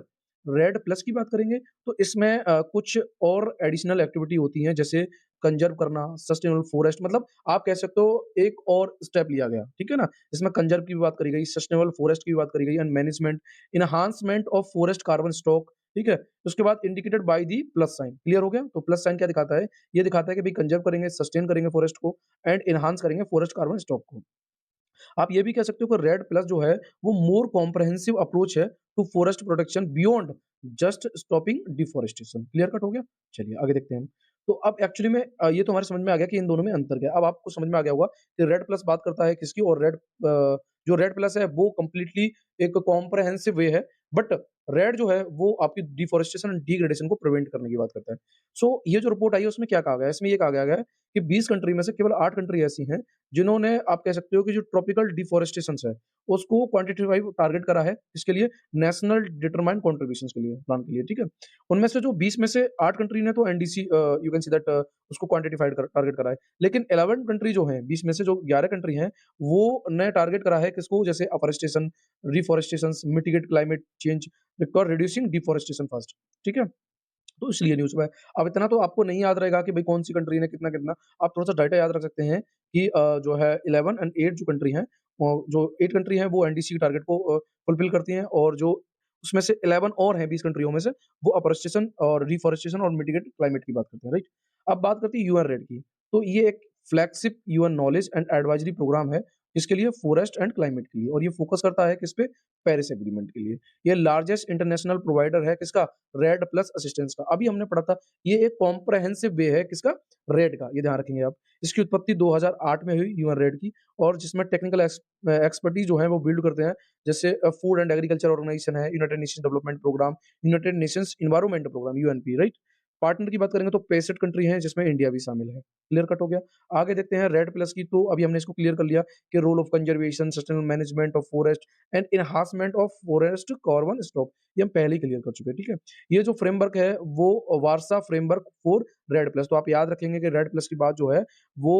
REDD plus की बात करेंगे तो इसमें कुछ और एडिशनल एक्टिविटी होती हैं, जैसे कंजर्व करना, सस्टेनेबल फॉरेस्ट, मतलब आप कह सकते हो एक और स्टेप लिया गया, ठीक है ना? इसमें कंजर्व की भी बात करी गई, सस्टेनेबल फॉरेस्ट की भी बात करी गई and management, enhancement of forest carbon stock, ठीक है? उसके बाद indicated by the plus sign. Clear हो गया? तो प्लस साइन क्या दिखाता है? ये दिखाता है कि भई कंजर्व करेंगे, सस्टेन करेंगे फॉरेस्ट को एंड एनहांस करेंगे फॉरेस्ट कार्बन स्टॉक को। आप ये भी कह सकते हो कि रेड प्लस जो है, वो मोर कॉम्प्रिहेंसिव अप्रोच है to forest protection beyond just stopping deforestation. Clear cut हो गया? चलिए आगे देखते हैं हम। तो अब एक्चुअली में ये तो हमारे समझ में आ गया कि इन दोनों में अंतर क्या है। अब आपको समझ में आ गया होगा कि रेड प्लस बात करता है किसकी, और जो रेड प्लस है वो कंप्लीटली एक कॉम्प्रिहेंसिव वे है, बट रेड जो है वो आपकी डिफॉरेस्टेशन एंड डिग्रेडेशन को प्रिवेंट करने की बात करता है। सो ये जो रिपोर्ट आई है उसमें क्या कहा गया है? इसमें ये कहा गया है कि 20 कंट्री में से केवल 8 कंट्री ऐसी हैं जिन्होंने आप कह सकते हो कि जो ट्रॉपिकल डिफॉरेस्टेशंस है, उसको क्वांटिटेटिव टारगेट करा है, इसके लिए नेशनल डिटरमाइंड कंट्रीब्यूशंस के लिए, प्लान के लिए, ठीक है? उनमें से जो 20 में से 8 कंट्री ने तो NDC you can see that उसको क्वांटिफाइड टारगेट करा है। लेकिन 11 कंट्री जो हैं, 20 में से जो 11 कंट्री हैं, वो ने टारगेट करा है किसको? जैसे afforestation, reforestations, mitigate climate change, because reducing deforestation fast, ठीक है? तो इसलिए न्यूज़ में अब इतना तो आपको नहीं याद रहेगा कि भाई कौन-सी कंट्री ने कितना-कितना, आप थोड़ा-सा डाटा याद रख सकते हैं कि जो है 11 एंड 8 जो कंट्री हैं, जो 8 कंट्री हैं वो एनडीसी के टारगेट को फुलफिल करती हैं, और जो उसमें से 11 और हैं 20 कंट्रियों में से, वो अफॉरेस्टेशन और रिफॉरेस्टेशन और मिटिगेट क्लाइमेट की बात करते हैं, राइट? अब बात करते हैं यूएन रेड की। तो ये एक flagship UN knowledge and advisory programme है, इसके लिए फॉरेस्ट एंड क्लाइमेट के लिए, और ये फोकस करता है किस पे? पेरिस एग्रीमेंट के लिए। ये लार्जेस्ट इंटरनेशनल प्रोवाइडर है किसका? रेड प्लस असिस्टेंस का। अभी हमने पढ़ा था, ये एक कॉम्प्रिहेंसिव वे है किसका? रेड का, ये ध्यान रखेंगे आप। इसकी उत्पत्ति 2008 में हुई यूएन रेड की, और जिसमें टेक्निकल एक्सपर्टीज जो है वो बिल्ड करते हैं, जैसे फूड एंड एग्रीकल्चर ऑर्गेनाइजेशन है, United Nations development programme, United Nations environment programme UNP, right? Partner की बात करेंगे तो 65 कंट्री हैं जिसमें इंडिया भी शामिल है। क्लियर कट हो गया? आगे देखते हैं रेड प्लस की, तो अभी हमने इसको क्लियर कर लिया कि role of conservation, sustainable management of forest and enhancement of forest carbon stock, ये हम पहले ही क्लियर कर चुके हैं, ठीक है? ये जो फ्रेमवर्क है वो Warsaw framework for red plus, तो आप याद रखेंगे कि रेड प्लस की बात जो है वो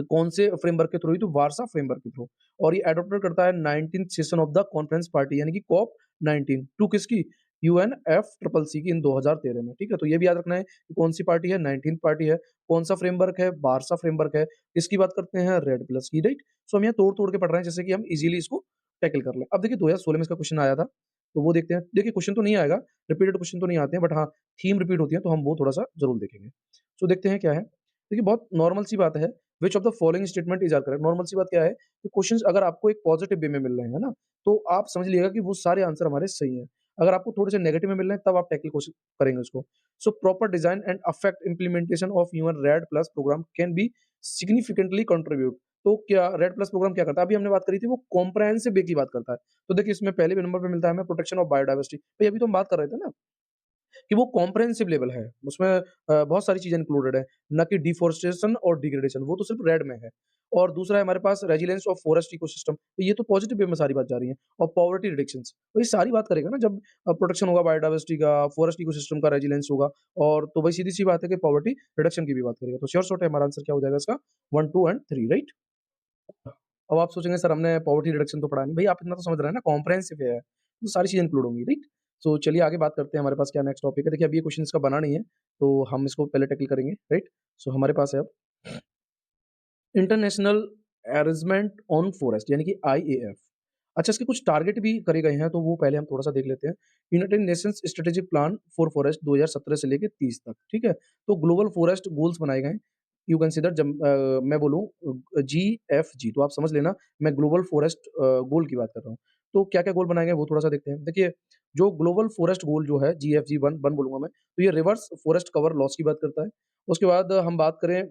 कौन से फ्रेमवर्क के थ्रू हुई? तो वार्सा फ्रेमवर्क के थ्रू, और ये एडॉप्टेड करता है 19th session of the conference party, यानी कि कॉप 19 टू किसकी? यूएनएफसीसीसी की इन 2013 में, ठीक है? तो ये भी याद रखना है कि कौन सी पार्टी है? 19th पार्टी है। कौन सा फ्रेमवर्क है? वार्सा फ्रेमवर्क है। किसकी बात करते हैं? रेड प्लस की, राइट? सो हम यहाँ तोड़-तोड़ के पढ़ रहे हैं जैसे कि हम इज़िली इसको टैकल कर लें। अब देखिए 2016 में इसका क्वेश्चन आया था, तो वो देखते हैं। देखिए क्वेश्चन तो नहीं आएगा, रिपीटेड क्वेश्चन तो नहीं आते हैं, बट हाँ, थीम रिपीट होती है, तो हम वो थोड़ा-सा ज़रूर देखेंगे। सो देखते हैं क्या है। देखिए बहुत नॉर्मल सी बात है, which of the following statement is are correct? Normal सी बात क्या है कि क्वेश्चंस अगर आपको एक पॉजिटिव वे में मिल रहे हैं, है ना? तो आप समझ लीजिएगा कि वो सारे आंसर हमारे सही हैं। अगर आपको थोड़े से नेगेटिव में मिल रहे हैं, तब आप टैकल कोशिश करेंगे उसको। So proper design and affect implementation of UN REDD plus programme can be significantly contribute. तो क्या रेड प्लस प्रोग्राम क्या करता है? अभी हमने बात करी थी, वो कॉम्प्रिहेंसिव वे की बात करता है। तो देखिए इसमें पहले भी नंबर पे मिलता है हमें प्रोटेक्शन ऑफ बायोडायवर्सिटी। भई अभी तो हम बात कर रहे थे ना कि वो कॉम्प्रिहेंसिव लेवल है, उसमें बहुत सारी चीज़ें इंक्लूडेड है, ना कि डिफॉरेस्टेशन और डिग्रेडेशन, वो तो सिर्फ रेड में है। और दूसरा है हमारे पास रेजिलियंस ऑफ फॉरेस्ट इकोसिस्टम, तो ये तो पॉजिटिव वे में सारी बात जा रही है, और पॉवर्टी रिडक्शंस, तो ये सारी बात करेगा ना जब प्रोटेक्शन होगा बायोडायवर्सिटी का, फॉरेस्ट इकोसिस्टम का रेजिलियंस होगा, और तो वही सीधी-सी बात है कि पॉवर्टी रिडक्शन की भी बात करेगा। तो श्योर शॉट है हमारा आंसर क्या हो जाएगा इसका? 1, 2 एंड 3, राइट? अब आप सोचेंगे सर हमने पॉवर्टी रिडक्शन तो पढ़ा नहीं, भई आप इतना तो समझ रहे हैं ना, कॉम्प्रिहेंसिव है, तो सारी चीज़ें इंक्लूड होंगी, राइट? सो चलिए आगे बात करते हैं, हमारे पास क्या नेक्स्ट टॉपिक है। देखिए अभी ये क्वेश्चन इसका बना नहीं है, तो हम इसको पहले टैकल करेंगे, राइट? सो हमारे पास है अब इंटरनेशनल अरेंजमेंट ऑन फॉरेस्ट, यानी कि आईएएफ। अच्छा, इसके कुछ टारगेट भी करे गए हैं, तो वो पहले हम थोड़ा-सा देख लेते हैं। United Nations strategic plan for forest 2017 से लेके 30 तक, ठीक है? तो ग्लोबल फॉरेस्ट गोल्स बनाए गए हैं। यू कंसीडर जब मैं बोलूँ जीएफजी, तो आप समझ लेना मैं ग्लोबल फॉरेस्ट गोल की बात कर रहा हूँ। तो क्या-क्या गोल बनाए गए हैं वो थोड़ा-सा देखते हैं। देखिए, जो ग्लोबल फॉरेस्ट गोल जो है जीएफजी 1 बोलूँगा मैं, तो ये रिवर्स फॉरेस्ट कवर लॉस की बात करता है। उसके बाद हम बात करें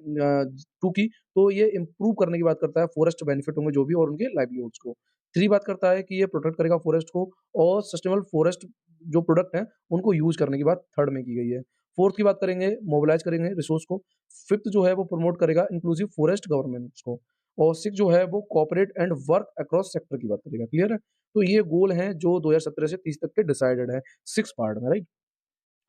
2 की, तो ये इम्प्रूव करने की बात करता है, फॉरेस्ट बेनिफिट होंगे जो भी, और उनके लाइवलीहुड्स को। 3 बात करता है कि ये प्रोटेक्ट करेगा फॉरेस्ट को, और सस्टेनेबल फॉरेस्ट जो प्रोडक्ट हैं, उनको यूज़ करने की बात 3rd में की गई है। 4th की बात करेंगे, मोबिलाइज़ करेंगे रिसोर्स को। 5th जो है वो प्रमोट करेगा इंक्लूसिव फॉरेस्ट गवर्नमेंट्स को, और 6th जो है वो cooperate and work across sector की बात करेगा। क्लियर है? तो ये गोल हैं जो 2017 से 30 तक के डिसाइडेड हैं, 6 पार्ट में, राइट?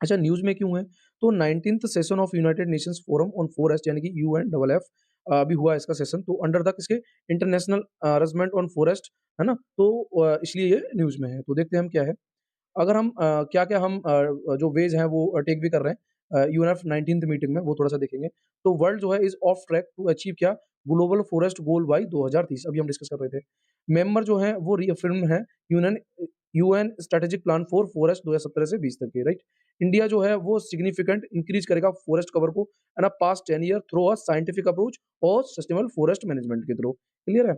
अच्छा, न्यूज़ में क्यों है? तो 19th session of United Nations forum on forest, यानी कि यूएनएफएफ, अभी हुआ है इसका सेशन, तो अंडर द किसके? इंटरनेशनल अरेंजमेंट ऑन फॉरेस्ट, है ना? तो इसलिए ये न्यूज़ में है। तो देखते हैं हम क्या है। अगर हम क्या-क्या हम जो वेज हैं वो टेक भी कर रहे हैं यूएनएफ 19th मीटिंग में, वो थोड़ा-सा देखेंगे। तो वर्ल्ड जो है is off track to achieve क्या? ग्लोबल फॉरेस्ट गोल बाय 2030, अभी हम डिस्कस कर रहे थे। मेंबर जो हैं वो रीअफ़र्म्ड हैं UN UN strategic plan for forest 2017 से 20 तक के, राइट? इंडिया जो है वो सिग्निफिकेंट इंक्रीज़ करेगा फॉरेस्ट कवर को, है ना, past 10 year through a scientific approach और सस्टेनेबल फॉरेस्ट मैनेजमेंट के थ्रू। क्लियर है?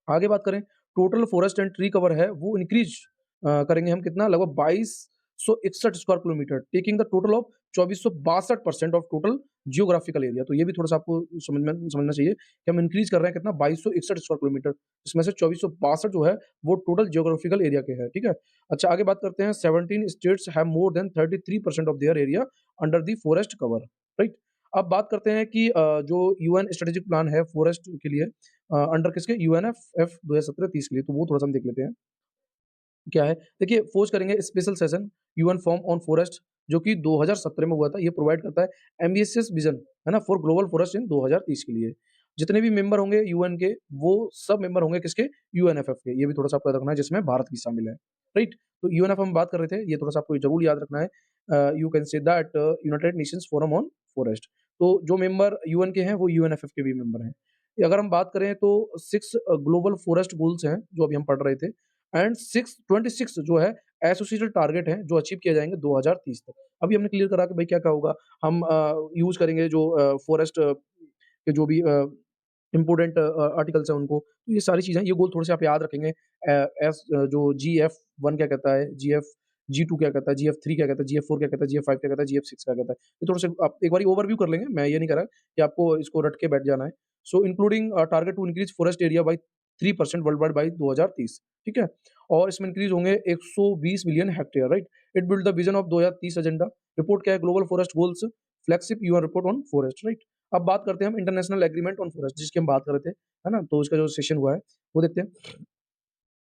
आगे बात करें, total forest and tree cover है वो इंक्रीज़ करेंगे हम कितना? लगभग 22 2261 square kilometre, taking the total of 2462% of total geographical area. तो ये भी थोड़ा-सा आपको समझना चाहिए कि हम इंक्रीज़ कर रहे हैं कितना 2261 स्क्वायर किलोमीटर, इसमें से 2462 जो है वो टोटल जियोग्राफिकल एरिया के है, ठीक है? अच्छा आगे बात करते हैं 17 states have more than 33% of their area under the forest cover, right? अब बात करते हैं कि जो यूएन स्ट्रेटेजिक प्लान है फॉरेस्ट के लिए अंडर किसके यूएनएफएफ 2017-30 के लिए, तो वो थोड़ा-सा हम देख लेते हैं। क्या है? देखिए फ़ोर्स करेंगे special session UN form on forest जो कि 2017 में हुआ था। ये प्रोवाइड करता है एम्बिशियस विज़न, है ना? फॉर ग्लोबल फॉरेस्ट इन 2030 के लिए। जितने भी मेंबर होंगे यूएन के, वो सब मेंबर होंगे किसके? यूएनएफएफ के। ये भी थोड़ा-सा आपको याद रखना है जिसमें भारत भी शामिल है, राइट? तो यूएनएफ हम बात कर रहे थे, ये थोड़ा-सा आपको ज़रूर याद रखना है। You can say that United Nations forum on forest. तो जो मेंबर यूएन के हैं, वो यूएनएफएफ के भी मेंबर हैं। अगर हम बात करें तो 6 ग्लोबल फॉरेस्ट गोल्स हैं, जो अभी हम पढ़ रहे थे। एंड 626 जो है एसोसिएटेड टारगेट हैं जो अचीव किए जाएँगे 2030 तक। अभी हमने क्लियर करा कि भाई क्या-क्या होगा। हम यूज़ करेंगे जो फॉरेस्ट के जो भी इम्पोर्टेंट आर्टिकल्स हैं उनको। तो ये सारी चीज़ें, ये गोल थोड़े-से आप याद रखेंगे। जो जीएफ-1 क्या कहता है, जी2 क्या कहता है, जीएफ-3 क्या कहता है, जीएफ-4 क्या कहता है, जीएफ-5 क्या कहता है, जीएफ-6 क्या कहता है। ये थोड़े-से आप एक बारी ओवरव्यू कर लेंगे। मैं ये नहीं कह रहा कि आपको इसको रट के बैठ जाना है। So including target to increase forest area by 3% world wide by 2030, ठीक है? और इसमें इंक्रीज़ होंगे 120 million hectare, right? It build the vision of 2030 agenda. Report क्या है? Global forest goals, flagship UN report on forest, right? अब बात करते हैं हम इंटरनेशनल एग्रीमेंट ऑन फॉरेस्ट जिसकी हम बात कर रहे थे, है ना? तो इसका जो सेशन हुआ है, वो देखते हैं।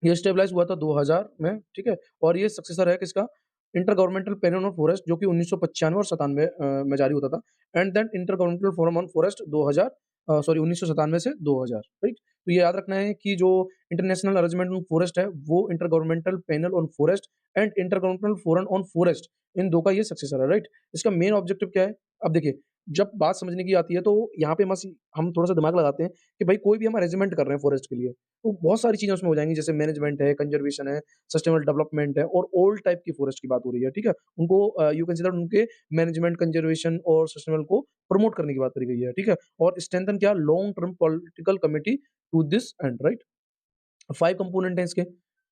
ये स्टेबलाइज़ हुआ था 2000 में, ठीक है? और ये सक्सेसर है किसका? Inter governmental panel on forest जो कि 1995 और 97 में जारी होता था। And then inter governmental forum on forest 2000 sorry 1997 से 2000, राइट? तो ये याद रखना है कि जो इंटरनेशनल अरेंजमेंट ऑन फॉरेस्ट है, वो inter governmental panel on forest and inter governmental forum on forest, इन 2 का ये सक्सेसर है, राइट? इसका मेन ऑब्जेक्टिव क्या है? अब देखिए, जब बात समझने की आती है तो यहाँ पे बस हम थोड़ा-सा दिमाग लगाते हैं कि भाई कोई भी हम अरेंजमेंट कर रहे हैं फॉरेस्ट के लिए, तो बहुत सारी चीज़ें उसमें हो जाएँगी, जैसे मैनेजमेंट है, कंज़र्वेशन है, सस्टेनेबल डेवलपमेंट है और ओल्ड टाइप की फॉरेस्ट की बात हो रही है, ठीक है? उनको यू कैन से दैट उनके मैनेजमेंट, कंज़र्वेशन और सस्टेनेबल को प्रमोट करने की बात करी गई है, ठीक है? और स्ट्रेंथन क्या long term political committee to this end, right? 5 component हैं इसके।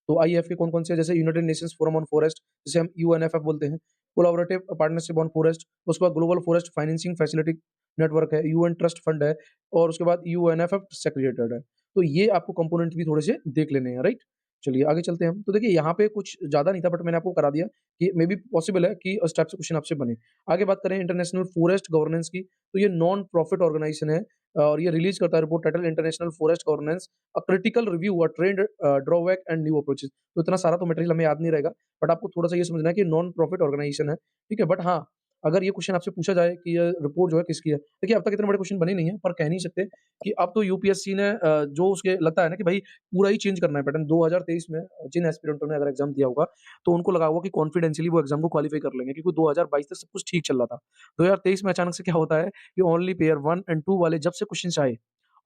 तो आईएएफ के कौन-कौन से हैं? जैसे United Nations forum on forest, जिसे हम यूएनएफएफ बोलते हैं। कोलैबोरेटिव पार्टनरशिप ऑन फॉरेस्ट, उसके बाद global forest financing facility network है, यूएन ट्रस्ट फंड है और उसके बाद यूएनएफएफ सेक्रेटेरिएट है। तो ये आपको कंपोनेंट भी थोड़े से देख लेने हैं, राइट? चलिए आगे चलते हैं हम। तो देखिए यहाँ पे कुछ ज़्यादा नहीं था बट मैंने आपको करा दिया कि मे बी पॉसिबल है कि इस टाइप से क्वेश्चन आपसे बने। आगे बात करें इंटरनेशनल फॉरेस्ट गवर्नेंस की, तो ये नॉन प्रॉफिट ऑर्गेनाइजेशन है और ये रिलीज़ करता है report title international forest governance a critical review, a trend, drawback and new approaches. तो इतना सारा तो मटेरियल हमें याद नहीं रहेगा, बट आपको थोड़ा-सा ये समझना है कि नॉन प्रॉफिट ऑर्गेनाइजेशन है, ठीक है? बट हाँ, अगर ये क्वेश्चन आपसे पूछा जाए कि ये रिपोर्ट जो है किसकी है? देखिए, अब तक इतने बड़े क्वेश्चन बने नहीं हैं, पर कह नहीं सकते कि अब तो यूपीएससी ने जो उसके लगता है ना कि भई पूरा ही चेंज करना है पैटर्न। 2023 में जिन एस्पिरेंटों ने अगर एग्ज़ाम दिया होगा, तो उनको लगा होगा कि कॉन्फिडेंशियली वो एग्ज़ाम को क्वालीफाई कर लेंगे क्योंकि 2022 तक सब कुछ ठीक चल रहा था। 2023 में अचानक से क्या होता है कि ओनली पेयर 1 एंड 2 वाले जब से क्वेश्चन्स आए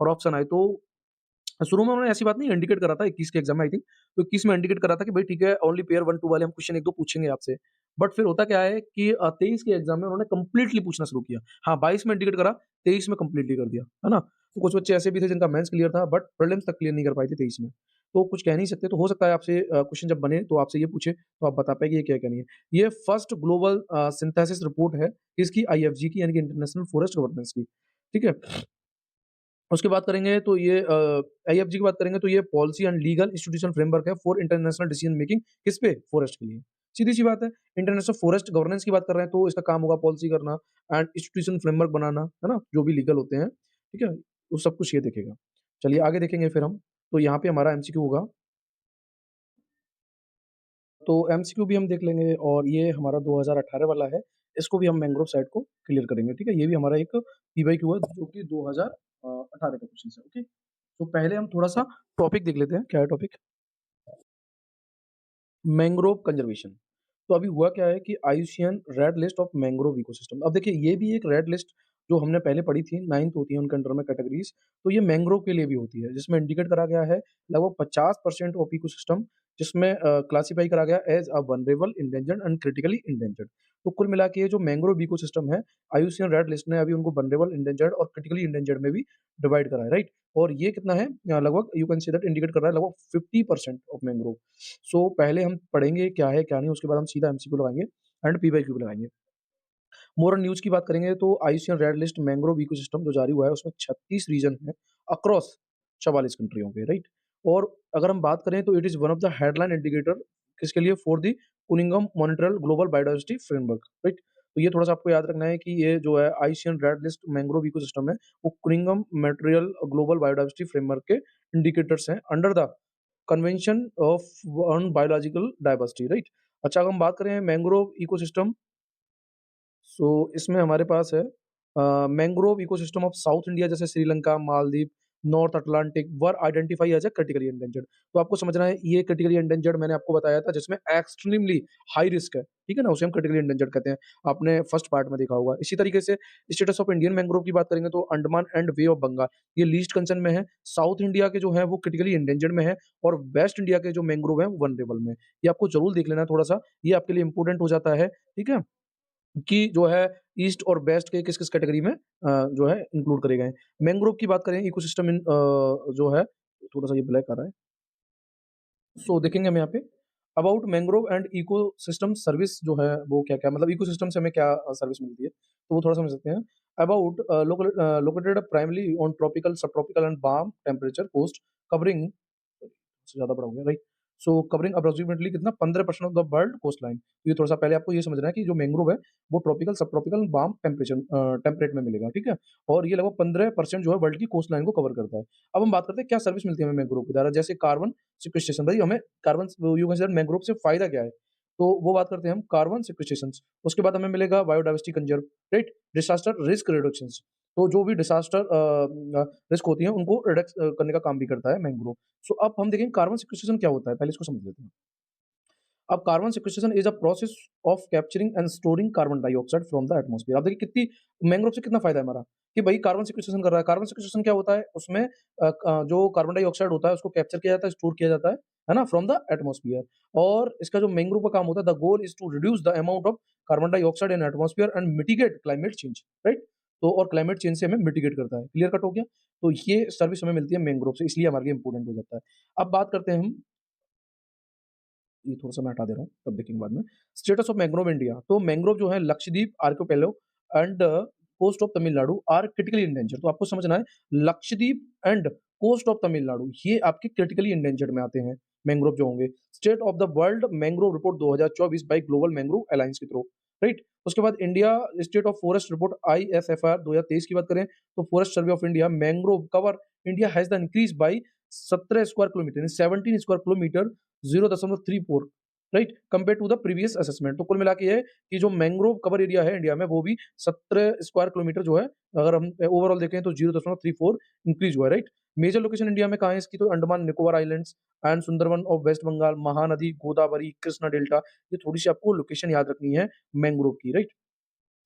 और ऑप्शन आए, तो शुरू में उन्होंने ऐसी बात नहीं इंडिकेट करा था 21 के एग्ज़ाम में आई थिंक, तो 21 में इंडिकेट करा था कि भई ठीक है ओनली पेयर 1-2 वाले हम क्वेश्चन 1-2 पूछेंगे आपसे। बट फिर होता क्या है कि 23 के एग्ज़ाम में उन्होंने कंप्लीटली पूछना शुरू किया। हाँ, 22 में इंडिकेट करा, 23 में कंप्लीटली कर दिया, है ना? तो कुछ बच्चे ऐसे भी थे जिनका मेंस क्लियर था बट प्रीलिम्स तक क्लियर नहीं कर पाए थे 23 में। तो कुछ कह नहीं सकते, तो हो सकता है आपसे क्वेश्चन जब बने तो आपसे ये पूछे तो आप बता पाएँ कि ये क्या कहनी है। ये फर्स्ट ग्लोबल सिंथेसिस रिपोर्ट है किसकी? आईएफजी की यानी कि इंटरनेशनल फॉरेस्ट गवर्नेंस की, ठीक है? उसकी बात करेंगे तो ये आईएफजी की बात करेंगे तो ये policy and legal institution framework है फॉर इंटरनेशनल डिसीजन मेकिंग किस पे? फॉरेस्ट के लिए। सीधी-सी बात है, इंटरनेशनल फॉरेस्ट गवर्नेंस की बात कर रहे हैं तो इसका काम होगा पॉलिसी करना एंड इंस्टीट्यूशन फ्रेमवर्क बनाना, है ना? जो भी लीगल होते हैं, ठीक है? वो सब कुछ ये देखेगा। चलिए आगे देखेंगे फिर हम, तो यहाँ पे हमारा एमसीक्यू होगा। तो एमसीक्यू भी हम देख लेंगे और ये हमारा 2018 वाला है, इसको भी हम मैंग्रोव साइट को क्लियर करेंगे, ठीक है? ये भी हमारा एक पीवाईक्यू है जो कि 2018 का क्वेश्चन है, ओके? तो पहले हम थोड़ा-सा टॉपिक देख लेते हैं, क्या है टॉपिक? Mangrove conservation. तो अभी हुआ क्या है कि IUCN red list of mangrove ecosystem. अब देखिए ये भी एक रेड लिस्ट जो हमने पहले पढ़ी थी, 9th होती है उनके अंडर में कैटेगरीज़, तो ये मैंग्रोव के लिए भी होती है, जिसमें इंडिकेट करा गया है लगभग 50% ऑफ इकोसिस्टम, जिसमें क्लासिफाई करा गया as a vulnerable, endangered and critically endangered. तो कुल मिला के ये जो मैंग्रोव इकोसिस्टम है, आईयूसीएन रेड लिस्ट ने अभी उनको वल्नरेबल, एंडेंजर्ड और क्रिटिकली एंडेंजर्ड में भी डिवाइड करा है, राइट? और ये कितना है लगभग you can say that indicate कर रहा है लगभग 50% ऑफ मैंग्रोव। सो पहले हम पढ़ेंगे क्या है, क्या नहीं, उसके बाद हम सीधा एमसीक्यू लगाएँगे एंड पीवाईक्यू भी लगाएँगे। मोर ऑन न्यूज़ की बात करेंगे तो IUCN red list mangrove ecosystem जो जारी हुआ है उसमें 36 रीजन है अक्रॉस 44 कंट्रियों के, राइट? और अगर हम बात करें तो it is one of the headline indicator किसके लिए? For the Kunming Montreal global biodiversity framework, right? तो ये थोड़ा-सा आपको याद रखना है कि ये जो है IUCN red list mangrove ecosystem है, वो कुनिंघम मॉनिट्रियल ग्लोबल बायोडायवर्सिटी फ्रेमवर्क के इंडिकेटर्स हैं under the convention of on biological diversity, right? अच्छा, अगर हम बात करें मैंग्रोव इकोसिस्टम, सो इसमें हमारे पास है mangrove ecosystem of South India जैसे Sri Lanka, Maldives, North Atlantic were identify as a critically endangered. तो आपको समझना है ये क्रिटिकली एंडेंजर्ड मैंने आपको बताया था जिसमें एक्सट्रीमली हाई रिस्क है, ठीक है ना? उसे हम क्रिटिकली एंडेंजर्ड कहते हैं। आपने फर्स्ट पार्ट में देखा होगा। इसी तरीके से स्टेटस ऑफ इंडियन मैंग्रोव की बात करेंगे तो Andaman and Bay of Bengal ये लीस्ट कंसर्न में है। साउथ इंडिया के जो है वो क्रिटिकली एंडेंजर्ड में है और वेस्ट इंडिया के जो मैंग्रोव है वो वनरेबल में है। ये आपको जरूर देख लेना है थोड़ा सा, ये आपके लिए इंपॉर्टेंट हो जाता है, ठीक है? कि जो है ईस्ट और वेस्ट के किस-किस कैटेगरी में जो है इंक्लूड करे गए हैं। मैंग्रोव की बात करें इकोसिस्टम जो है थोड़ा-सा ये ब्लैक आ रहा है। सो देखेंगे हम यहाँ पे about mangrove and ecosystem service जो है वो क्या-क्या मतलब इकोसिस्टम से हमें क्या सर्विस मिलती है, तो वो थोड़ा समझ सकते हैं। About located primary on tropical, sub tropical and warm temperature coast covering से ज़्यादा बड़ा हो गया, राइट? सो कवरिंग अप्रॉक्सिमेटली कितना 15% of the world coastline. ये थोड़ा-सा पहले आपको ये समझना है कि जो मैंग्रोव है, वो tropical, sub tropical, warm temperate में मिलेगा, ठीक है? और ये लगभग 15% जो है वर्ल्ड की कोस्ट लाइन को कवर करता है। अब हम बात करते हैं क्या सर्विस मिलती है हमें मैंग्रोव के द्वारा, जैसे कार्बन सिक्वेस्ट्रेशन। भाई हमें कार्बन यू कैन से मैंग्रोव से फ़ायदा क्या है? तो वो बात करते हैं हम कार्बन सिक्वेस्ट्रेशंस। उसके बाद हमें मिलेगा biodiversity conserve, right? Disaster risk reductions. तो जो भी डिसास्टर रिस्क होती है उनको रिडक्स करने का काम भी करता है मैंग्रोव। सो अब हम देखेंगे कार्बन सिक्वेस्ट्रेशन क्या होता है, पहले इसको समझ लेते हैं। अब carbon sequestration is a process of capturing and storing carbon dioxide from the atmosphere. आप देखिए कितनी मैंग्रोव से कितना फायदा है हमारा कि भाई कार्बन सिक्वेस्ट्रेशन कर रहा है। कार्बन सिक्वेस्ट्रेशन क्या होता है? उसमें जो कार्बन डाइऑक्साइड होता है उसको कैप्चर किया जाता है, स्टोर किया जाता है ना? From the atmosphere. और इसका जो मैंग्रोव का काम होता है, the goal is to reduce the amount of carbon dioxide in atmosphere and mitigate climate change, right? तो और क्लाइमेट चेंज से हमें मिटिगेट करता है। क्लियर कट हो गया? तो ये सर्विस हमें मिलती है मैंग्रोव से, इसलिए हमारे लिए इंपॉर्टेंट हो जाता है। अब बात करते हैं हम, ये थोड़ा-सा मैं हटा दे रहा हूँ, तब देखेंगे बाद में। स्टेटस ऑफ मैंग्रोव इंडिया, तो मैंग्रोव जो है Lakshadweep, archipelago and coast of Tamil Nadu are critically endangered. तो आपको समझना है Lakshadweep and coast of Tamil Nadu ये आपके क्रिटिकली एंडेंजर्ड में आते हैं, मैंग्रोव जो होंगे। State of the world mangrove report 2024 by global mangrove alliance के थ्रू, राइट? उसके बाद India state of forest report ISFR 2023 की बात करें, तो forest survey of India mangrove cover India has the increase by 17 square kilometre यानी 17 square kilometre 0.34 right compare to the previous assessment. तो कुल मिला के ये है कि जो मैंग्रोव कवर एरिया है इंडिया में वो भी 17 स्क्वायर किलोमीटर जो है अगर हम ओवरऑल देखें तो 0.34 इंक्रीज हुआ है, राइट? मेजर लोकेशन इंडिया में कहाँ है इसकी? तो Andaman Nicobar islands and Sundarbans of west Bengal, Mahanadi, Godavari, Krishna delta, ये थोड़ी सी आपको लोकेशन याद रखनी है मैंग्रोव की, राइट?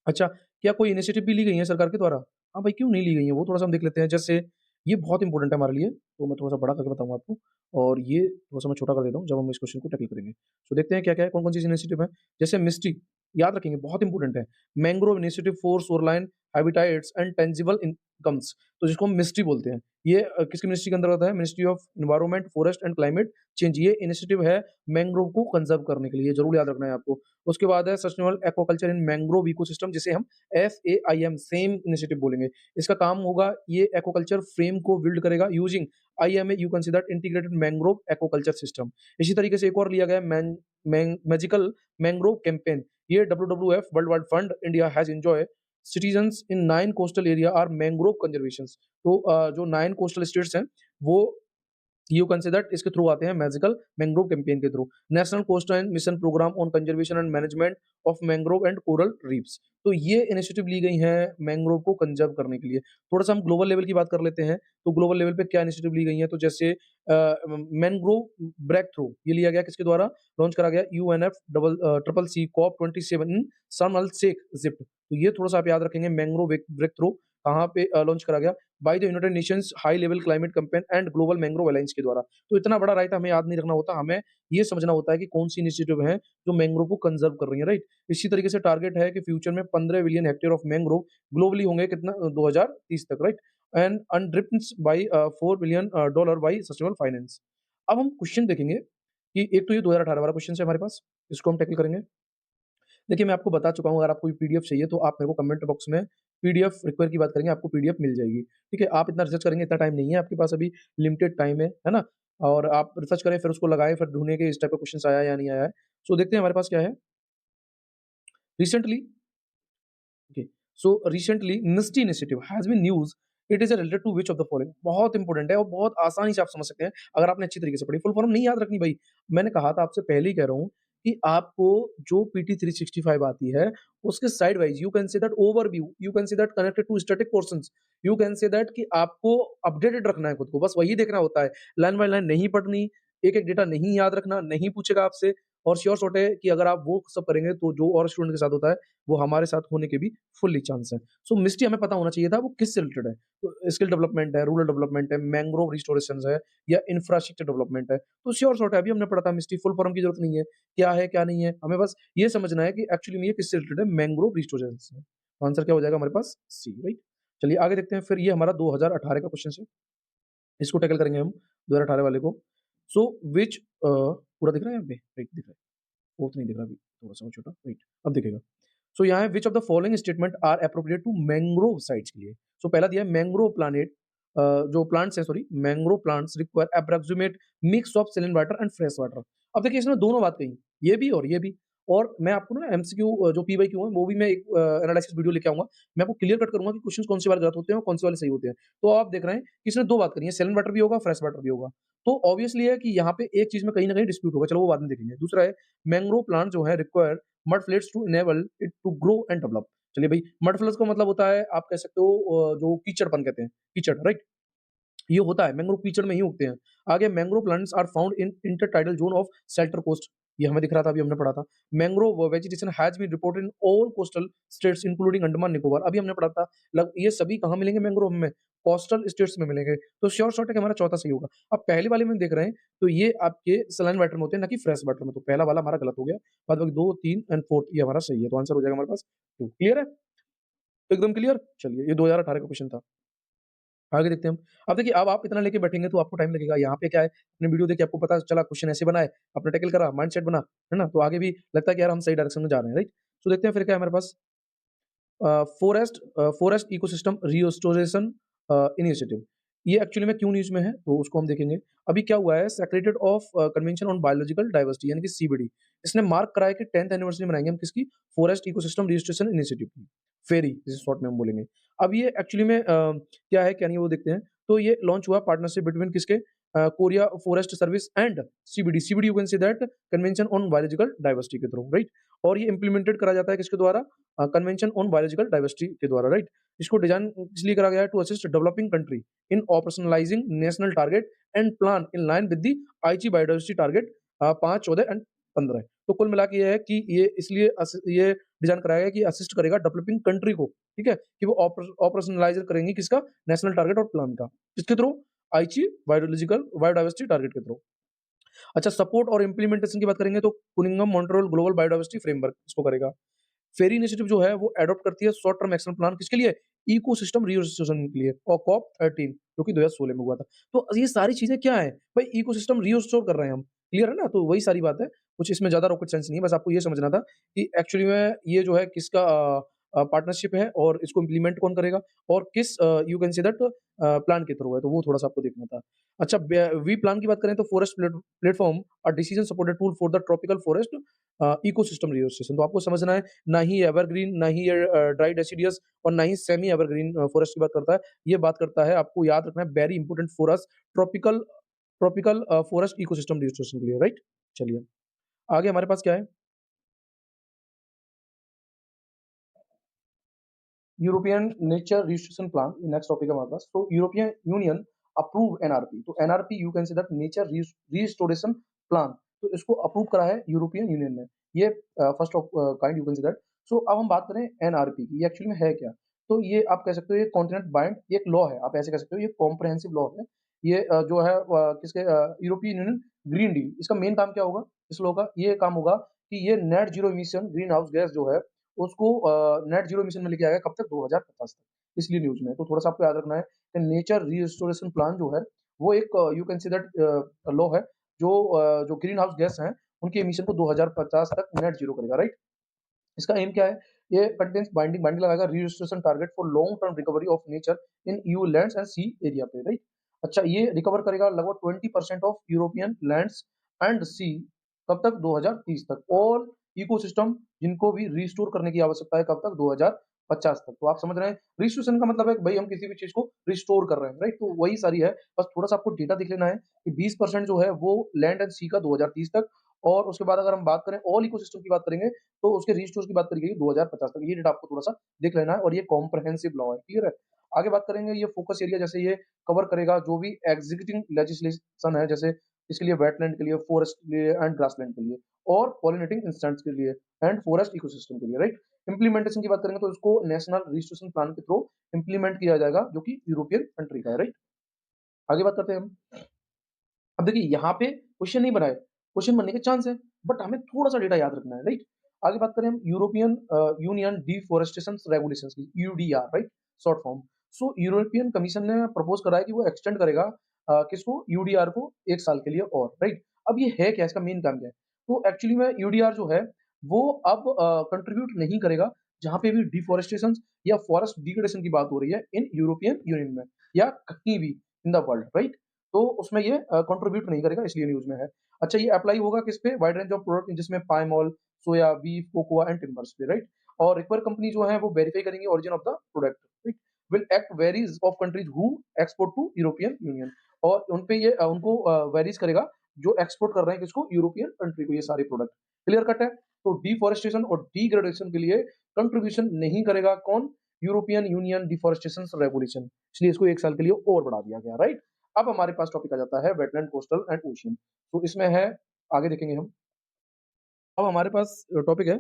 अच्छा, क्या कोई इनिशिएटिव भी ली गई है सरकार के द्वारा? हाँ भाई, क्यों नहीं ली गई है? वो थोड़ा-सा हम देख लेते हैं। जैसे ये बहुत इंपॉर्टेंट है हमारे लिए, तो मैं थोड़ा-सा बड़ा करके बताऊँगा आपको और ये थोड़ा-सा मैं छोटा कर देता हूँ, जब हम इस क्वेश्चन को टैकल करेंगे। तो देखते हैं क्या-क्या है, कौन-कौन सी इनिशिएटिव है। जैसे मिस्टी, याद रखेंगे बहुत इंपॉर्टेंट है। Mangrove initiative for shoreline habitats and tangible incomes, तो जिसको हम मिस्टी बोलते हैं। ये किसकी मिनिस्ट्री के अंतर्गत है? Ministry of environment, forest and climate change. ये इनिशिएटिव है मैंग्रोव को कंजर्व करने के लिए, ज़रूर याद रखना है आपको। उसके बाद है सस्टेनेबल एक्वाकल्चर इन मैंग्रोव इकोसिस्टम, जिसे हम SAIM सेम इनिशिएटिव बोलेंगे। इसका काम होगा ये एक्वाकल्चर फ्रेम को बिल्ड करेगा using IMA you consider integrated mangrove aquaculture system. इसी तरीके से एक और लिया गया मैजिकल मैंग्रोव कैंपेन। ये WWF world wide fund India has enjoy citizens in 9 coastal area are mangrove conservations. तो जो 9 कोस्टल स्टेट्स हैं वो यू कंसिडर इसके थ्रू आते हैं मैजिकल मैंग्रोव कैंपेन के through. National coastline mission programme on conservation and management of mangrove and coral reefs. तो ये इनिशिएटिव ली गई हैं मैंग्रोव को कंजर्व करने के लिए। थोड़ा-सा हम ग्लोबल लेवल की बात कर लेते हैं, तो ग्लोबल लेवल पे क्या इनिशिएटिव ली गई हैं, तो जैसे मैंग्रोव ब्रेक थ्रू ये लिया गया किसके द्वारा? लॉन्च करा गया UNF ट्रिपल सी COP 27 इन शर्म अल शेख इजिप्ट। तो ये थोड़ा-सा आप याद रखेंगे मैंग्रोव ब्रेक थ्रू कहाँ पे लॉन्च करा गया? By the United Nations high level climate campaign and global mangrove alliance के द्वारा। तो इतना बड़ा राइट हमें याद नहीं रखना होता, हमें ये समझना होता है कि कौन-सी इनिशिएटिव है जो मैंग्रोव को कंजर्व कर रही है, राइट? इसी तरीके से टारगेट है कि फ्यूचर में 15 billion hectare of mangrove globally होंगे कितना 2030 तक, right? And underpins by $4 billion by sustainable finance. अब हम क्वेश्चन देखेंगे कि एक तो ये 2018 वाला क्वेश्चन है हमारे पास, इसको हम टैकल करेंगे। देखिए, मैं आपको बता चुका हूँ, अगर आपको पीडीएफ चाहिए तो आप मेरे को कमेंट बॉक्स में पीडीएफ रिक्वायर की बात करेंगे, आपको पीडीएफ मिल जाएगी। ठीक है? आप इतना रिसर्च करेंगे, इतना टाइम नहीं है आपके पास, अभी लिमिटेड टाइम है ना? और आप रिसर्च करें, फिर उसको लगाएँ, फिर ढूँढें कि इस टाइप का क्वेश्चन्स आया है या नहीं आया है। सो देखते हैं हमारे पास क्या है। Recently okay, so recently MISHTI initiative has been news, it is related to which of the following. बहुत इंपॉर्टेंट है और बहुत आसानी से आप समझ सकते हैं, अगर आपने अच्छी तरीके से पढ़ी। फुल फॉर्म नहीं याद रखनी भाई, मैंने कहा था आपसे पहले ही कह रहा हूँ कि आपको जो पीटी 365 आती है, उसके side wise you can say that overview, you can say that connected to static portions, you can say that कि आपको अपडेटेड रखना है खुद को, बस वही देखना होता है। लाइन बाय लाइन नहीं पढ़नी, एक-एक डेटा नहीं याद रखना, नहीं पूछेगा आपसे, और श्योर शॉट है कि अगर आप वो सब करेंगे तो जो और स्टूडेंट के साथ होता है, वो हमारे साथ होने के भी फुल्ली चांस है। सो मिस्ट्री हमें पता होना चाहिए था वो किससे रिलेटेड है। तो स्किल डेवलपमेंट है, रूरल डेवलपमेंट है, मैंग्रोव रिस्टोरेशंस है या इंफ्रास्ट्रक्चर डेवलपमेंट है। तो श्योर शॉट है, अभी हमने पढ़ा था मिस्ट्री, फुल फॉर्म की जरूरत नहीं है, क्या है क्या नहीं है, हमें बस ये समझना है कि एक्चुअली में ये किससे रिलेटेड है, मैंग्रोव रिस्टोरेशंस से। तो आंसर क्या हो जाएगा हमारे पास, सी, राइट। चलिए आगे देखते हैं, फिर ये हमारा 2018 का क्वेश्चन है, इसको टैकल करेंगे हम 2018 वाले को। सो विच पूरा दिख रहा है यहाँ पे, राइट दिख रहा है, फोर्थ नहीं दिख रहा अभी, थोड़ा सा और छोटा, राइट, अब दिखेगा। सो यहाँ है which of the following statement are appropriate to mangrove sites के लिए। सो पहला दिया है मैंग्रोव प्लानेट, जो प्लांट्स है, sorry, mangrove plants require approximate mix of saline water and fresh water. अब देखिए इसने दोनों बात कही, ये भी और ये भी। और मैं आपको ना एमसीक्यू जो पीवाईक्यू है वो भी मैं एक एनालिसिस वीडियो लेके आऊंगा, मैं आपको क्लियर कट करूंगा कि क्वेश्चन कौन सी बार गलत होते हैं और कौन से वाले सही होते हैं। तो आप देख रहे हैं कि इसने दो बात करी है, सैलिन वाटर भी होगा, फ्रेश वाटर भी होगा। तो ऑब्वियसली है कि यहाँ पे एक चीज में कहीं ना कहीं डिस्प्यूट होगा, चलो वो बाद में देखेंगे। दूसरा है मैंग्रोव प्लांट जो है require mud flats to enable it to grow and develop. चलिए भाई, मड फ्लड्स का मतलब होता है, आप कह सकते हो जो कीचड़पन कहते हैं, कीचड़, राइट, ये होता है, मैंग्रोव कीचड़ में ही उगते हैं। आगे mangrove plants are found in intertidal zone of shelter coast, ये हमें दिख रहा था, अभी हमने पढ़ा था। Mangrove vegetation has been reported in all coastal states including Andaman Nicobar, अभी हमने पढ़ा था। ये सभी कहाँ मिलेंगे मैंग्रोव में, कोस्टल स्टेट्स में मिलेंगे। तो श्योर शॉट है कि हमारा चौथा सही होगा। अब पहले वाले में देख रहे हैं तो ये आपके सलाइन वाटर में होते हैं, ना कि फ्रेश वाटर में, तो पहला वाला हमारा गलत हो गया। बाद बाकी 2, 3 एंड 4 ये हमारा सही है, तो आंसर हो जाएगा हमारे पास 2। क्लियर है, तो एकदम क्लियर। चलिए, ये 2018 का क्वेश्चन था। आगे देखते हैं हम। अब देखिए, अब आप इतना लेके बैठेंगे तो आपको टाइम लगेगा। यहाँ पे क्या है, आपने वीडियो देखी, आपको पता चला क्वेश्चन ऐसे बना है, आपने टैकल करा, माइंडसेट बना, है ना? तो आगे भी लगता है कि यार हम सही डायरेक्शन में जा रहे हैं, राइट? तो देखते हैं फिर क्या है हमारे पास। फॉरेस्ट इकोसिस्टम रिस्टोरेशन इनिशिएटिव, ये एक्चुअली में क्यों न्यूज़ में है, तो उसको हम देखेंगे। अभी क्या हुआ है, secretariat of convention on biological diversity यानी कि सीबीडी, इसने मार्क करा है कि 10th एनिवर्सरी मनाएंगे हम किसकी, फॉरेस्ट इकोसिस्टम रिस्टोरेशन इनिशिएटिव की, फेरी जिसे शॉर्ट में हम बोलेंगे। अब ये एक्चुअली में क्या है क्या नहीं, वो देखते हैं। तो ये लॉन्च हुआ पार्टनरशिप बिटवीन किसके, Korea forest service and CBD, CBD you can see that convention on biological diversity के थ्रू, राइट। और ये इंप्लीमेंटेड करा जाता है किसके द्वारा, कन्वेंशन ऑन बायोलॉजिकल डाइवर्सिटी के द्वारा, राइट। इसको डिजाइन इसलिए करा गया है to assist developing country in operationalizing national target and plan in line with the IG biodiversity target 5, 14 and 15। तो कुल मिला के ये है कि ये इसलिए ये डिजाइन कराया गया कि असिस्ट करेगा डेवलपिंग कंट्री को, ठीक है, कि वो ऑपरेशनलाइज करेंगी किसका, नेशनल टारगेट और प्लान का, किसके थ्रू, आईची बायोलॉजिकल बायोडाइवर्सिटी टारगेट के थ्रू। अच्छा, सपोर्ट और इंप्लीमेंटेशन की बात करेंगे तो कुनिंगम मॉन्ट्रियल ग्लोबल बायोडाइवर्सिटी फ्रेमवर्क इसको करेगा। फेरी इनिशिएटिव जो है वो एडॉप्ट करती है शॉर्ट टर्म एक्शन प्लान, किसके लिए, इकोसिस्टम रिस्टोरेशन के लिए, और कॉप 13 जो कि 2016 में हुआ था। तो ये सारी चीजें क्या है भाई, इकोसिस्टम रिस्टोर कर रहे हैं हम, क्लियर है ना? तो वही सारी बात है, कुछ इसमें ज्यादा रॉकेट साइंस नहीं है, बस आपको ये समझना था कि एक्चुअली में ये जो है किसका पार्टनरशिप है और इसको इम्प्लीमेंट कौन करेगा और किस you can say that plan के थ्रू है, तो वो थोड़ा सा आपको देखना था। अच्छा, वी प्लान की बात करें तो फॉरेस्ट प्लेटफॉर्म और decision supported tool for the tropical forest ecosystem restoration, तो आपको समझना है, ना ही एवरग्रीन, ना ही ये ड्राई डेसिडियस और ना ही सेमी एवरग्रीन फॉरेस्ट की बात करता है। ये बात करता है, आपको याद रखना है, very important for us, tropical tropical forest ecosystem restoration के लिए, राइट। चलिए आगे हमारे पास क्या है, European nature restoration plan, next topic है हमारे पास। तो यूरोपियन यूनियन अप्रूव एनआरपी, तो NRP you can say that nature restoration plan, तो इसको अप्रूव करा है यूरोपियन यूनियन ने, ये first of kind you can say that. So अब हम बात करें एनआरपी की, ये एक्चुअली में है क्या, तो ये आप कह सकते हो ये कॉन्टिनेंट बाइंड एक लॉ है, आप ऐसे कह सकते हो, ये कॉम्प्रहेंसिव लॉ है। ये जो है किसके, यूरोपियन यूनियन ग्रीन डील, इसका मेन काम क्या होगा इस लॉ का, ये काम होगा कि ये net zero emission green house gas जो है उसको नेट जीरो इमिशन में लेके आएगा, कब तक, 2050 तक, इसलिए न्यूज़ में है। तो थोड़ा-सा आपको याद रखना है, नेचर रिस्टोरेशन प्लान जो है, वो एक you can say that law है जो ग्रीन हाउस गैस हैं, उनके एमिशन को 2050 तक नेट ज़ीरो करेगा, राइट? इसका एम क्या है? ये कंटेन्स बाइंडिंग बाइंडिंग लगाएगा restoration target for long term recovery of nature in EU lands and sea area पे, राइट? अच्छा, ये रिकवर करेगा लगभग 20% of European lands and sea कब तक? 2030 तक। ऑल इकोसिस्टम जिनको भी रिस्टोर करने की आवश्यकता है कब तक? 2050 तक। तो आप समझ रहे हैं, रिस्टोरेशन का मतलब है कि भई हम किसी भी चीज़ को रिस्टोर कर रहे हैं, राइट? तो वही सारी है, बस थोड़ा-सा आपको डेटा देख लेना है कि 20% जो है वो लैंड एंड सी का 2030 तक, और उसके बाद अगर हम बात करें ऑल इकोसिस्टम की बात करेंगे तो उसके रीस्टोर्स की बात करी गई 2050 तक। ये डेटा आपको थोड़ा-सा देख लेना है और ये कॉम्प्रिहेंसिव लॉ है, क्लियर है? आगे बात करेंगे, ये फोकस एरिया जैसे ये कवर करेगा जो भी एग्जीक्यूटिंग लेजिस्लेशन है, जैसे इसके लिए वेटलैंड के लिए, फॉरेस्ट के लिए एंड ग्रासलैंड के लिए, और पॉलिनेटिंग इंस्टेंट्स के लिए एंड फॉरेस्ट इकोसिस्टम के लिए, राइट? इम्प्लीमेंटेशन की बात करेंगे तो इसको नेशनल रिस्टोरेशन प्लान के थ्रू इम्प्लीमेंट किया जाएगा जो कि यूरोपियन कंट्री का है, राइट? आगे बात करते हैं हम। अब देखिए यहाँ पे क्वेश्चन नहीं बना है, क्वेश्चन बनने के चांस है, बट हमें थोड़ा-सा डेटा याद रखना है, राइट? आगे बात करें हम यूरोपियन यूनियन डिफॉरेस्टेशन रेगुलेशंस की, EUDR, right? Short form. So European commission ने प्रपोज करा है कि वो एक्सटेंड करेगा किसको? यूडीआर को 1 साल के लिए और, राइट? अब ये है क्या? इसका मेन काम क्या है? तो एक्चुअली में यूडीआर जो है वो अब कंट्रीब्यूट नहीं करेगा जहाँ पे भी डिफॉरेस्टेशन या फॉरेस्ट डिग्रेडेशन की बात हो रही है इन यूरोपियन यूनियन में या कहीं भी इन द वर्ल्ड, राइट? तो उसमें ये कंट्रीब्यूट नहीं करेगा, इसलिए न्यूज़ में है। अच्छा, ये अप्लाई होगा किस पे? वाइड रेंज ऑफ प्रोडक्ट जिसमें palm oil, soya, beef, cocoa and timbers पे, राइट? और रिक्वायर कंपनी जो है वो वेरीफाई करेंगी origin of the product, right? Will act varies of countries who export to European Union, और उन पे ये उनको वेरीज करेगा जो एक्सपोर्ट कर रहे हैं किसको? यूरोपियन कंट्री को, ये सारे प्रोडक्ट। क्लियर कट है? तो डिफॉरेस्टेशन और डिग्रेडेशन के लिए कंट्रीब्यूशन नहीं करेगा कौन? यूरोपियन यूनियन डिफॉरेस्टेशन रेगुलेशन, इसलिए इसको 1 साल के लिए और बढ़ा दिया गया, राइट? अब हमारे पास टॉपिक आ जाता है वेटलैंड, कोस्टल एंड ओशियन। तो इसमें है, आगे देखेंगे हम। अब हमारे पास टॉपिक है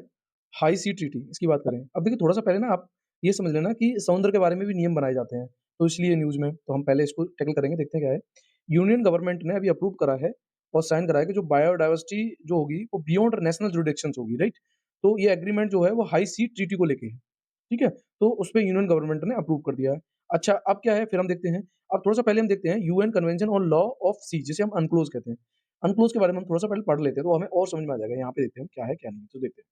हाई सी ट्रीटी, इसकी बात करें। अब देखिए थोड़ा-सा पहले ना आप ये समझ लेना कि समुद्र के बारे में भी नियम बनाए जाते हैं, तो इसलिए न्यूज़ में, तो हम पहले इसको टैकल करेंगे, देखते हैं क्या है। यूनियन गवर्नमेंट ने अभी अप्रूव करा है और साइन करा है कि जो बायोडायवर्सिटी जो होगी वो बियॉन्ड नेशनल जुरिडिक्शंस होगी, राइट? तो ये एग्रीमेंट जो है वो हाई सी ट्रीटी को लेके है, ठीक है? तो उसपे यूनियन गवर्नमेंट ने अप्रूव कर दिया है। अच्छा, अब क्या है, फिर हम देखते हैं। अब थोड़ा-सा पहले हम देखते हैं UN convention on law of sea, जिसे हम अनक्लोज़ कहते हैं। अनक्लोज़ के बारे में हम थोड़ा-सा पहले पढ़ लेते हैं, तो हमें और समझ में आ जाएगा। यहाँ पे देखते हैं हम क्या है, क्या नहीं है, तो देखते हैं।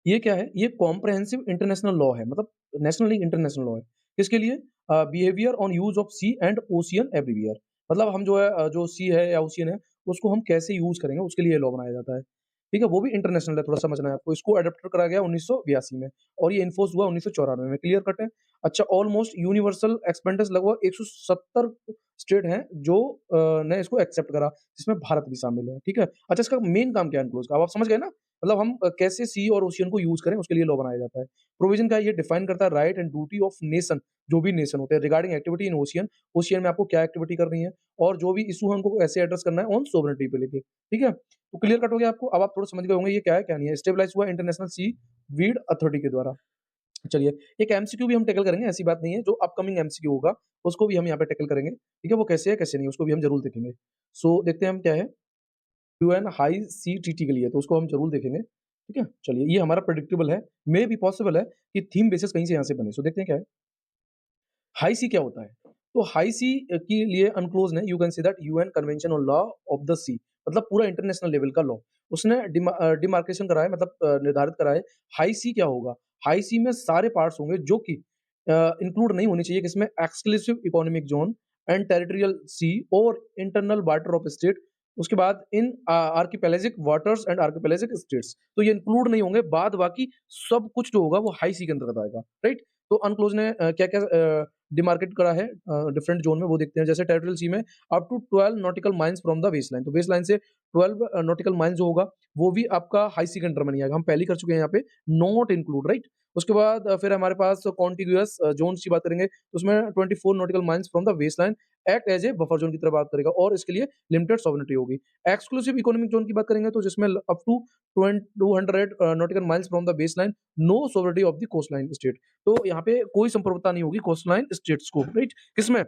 ये क्या है? ये कॉम्प्रिहेंसिव इंटरनेशनल लॉ है, मतलब नेशनल नहीं, इंटरनेशनल लॉ है। किसके लिए? Behaviour on use of sea and ocean everywhere, मतलब हम जो है जो सी है या ओशियन है, उसको हम कैसे यूज़ करेंगे, उसके लिए ये लॉ बनाया जाता है। ठीक है? वो भी इंटरनेशनल है, थोड़ा समझना है आपको। इसको अडॉप्ट करा गया 1982 में और ये एनफोर्स हुआ 1994 में। क्लियर कट है? अच्छा, ऑलमोस्ट यूनिवर्सल एक्सपेंडेंस लगभग 170 स्टेट हैं जो ने इसको एक्सेप्ट करा, जिसमें भारत भी शामिल है। ठीक है? अच्छा, इसका मेन काम क्या है एनक्लोज़ का? अब आप समझ गए ना? मतलब हम कैसे सी और ओशियन को यूज़ करें, उसके लिए लॉ बनाया जाता है। प्रोविज़न क्या है? ये डिफाइन करता है right and duty of nation, जो भी नेशन होते हैं, regarding activity in ocean. Ocean में आपको क्या एक्टिविटी करनी है और जो भी इश्यू है उनको कैसे एड्रेस करना है ऑन सोवरेनिटी पे लेके। ठीक है? तो क्लियर कट हो गया आपको? अब आप थोड़ा समझ गए होंगे ये क्या है, क्या नहीं है। स्टेबलाइज़ हुआ इंटरनेशनल सी वीड अथॉरिटी के द्वारा। चलिए, एक एमसीक्यू भी हम टैकल करेंगे, ऐसी बात नहीं है, जो अपकमिंग एमसीक्यू होगा, उसको भी हम यहाँ पे टैकल करेंगे। ठीक है? वो कैसे है, कैसे नहीं है, उसको भी हम ज़रूर देखेंगे। सो देखते हैं हम क्या है। यूएन हाई सीटीटी के लिए, तो उसको हम ज़रूर देखेंगे, ठीक है? चलिए, ये हमारा प्रेडिक्टेबल है, मे बी पॉसिबल है कि थीम बेसिस कहीं से यहाँ से बने, सो देखते हैं क्या है। हाई सी क्या होता है? तो हाई सी के लिए अनक्लोज़ ने, you can say that UN convention on law of the sea, मतलब पूरा इंटरनेशनल लेवल का लॉ। उसने डिमार्केशन करा है, मतलब निर्धारित करा है, हाई सी क्या होगा? हाई सी में सारे पार्ट्स होंगे जो कि इंक्लूड नहीं होने चाहिए, किसमें? Exclusive economic zone and territorial सी और इंटरनल वाटर ऑफ स्टेट। उसके बाद इन आर्किपेलाजिक वाटर्स एंड आर्किपेलाजिक स्टेट्स, तो ये इंक्लूड नहीं होंगे, बाद बाकी सब कुछ जो होगा वो हाई सी के अंतर्गत आएगा, राइट? तो अनक्लोज़ ने क्या-क्या डिमार्केट करा है डिफरेंट ज़ोन में, वो देखते हैं। जैसे टेरिटोरियल सी में up to 12 nautical miles from the baseline, तो बेसलाइन से 12 नॉटिकल माइल्स जो होगा, वो भी आपका हाई सी के अंडर में नहीं आएगा। हम पहले ही कर चुके हैं यहाँ पे, नॉट इंक्लूड, राइट? उसके बाद फिर हमारे पास कॉन्टिग्यूअस ज़ोन्स की बात करेंगे, तो उसमें 24 nautical miles from the baseline act as a buffer zone की तरह बात करेगा और इसके लिए लिमिटेड सॉवरेनिटी होगी। एक्सक्लूसिव इकोनॉमिक ज़ोन की बात करेंगे तो जिसमें up to 200 nautical miles from the baseline, no sovereignty of the coastline state, तो यहाँ पे कोई संप्रभुता नहीं होगी कोस्टलाइन स्टेट्स को, राइट? किसमें?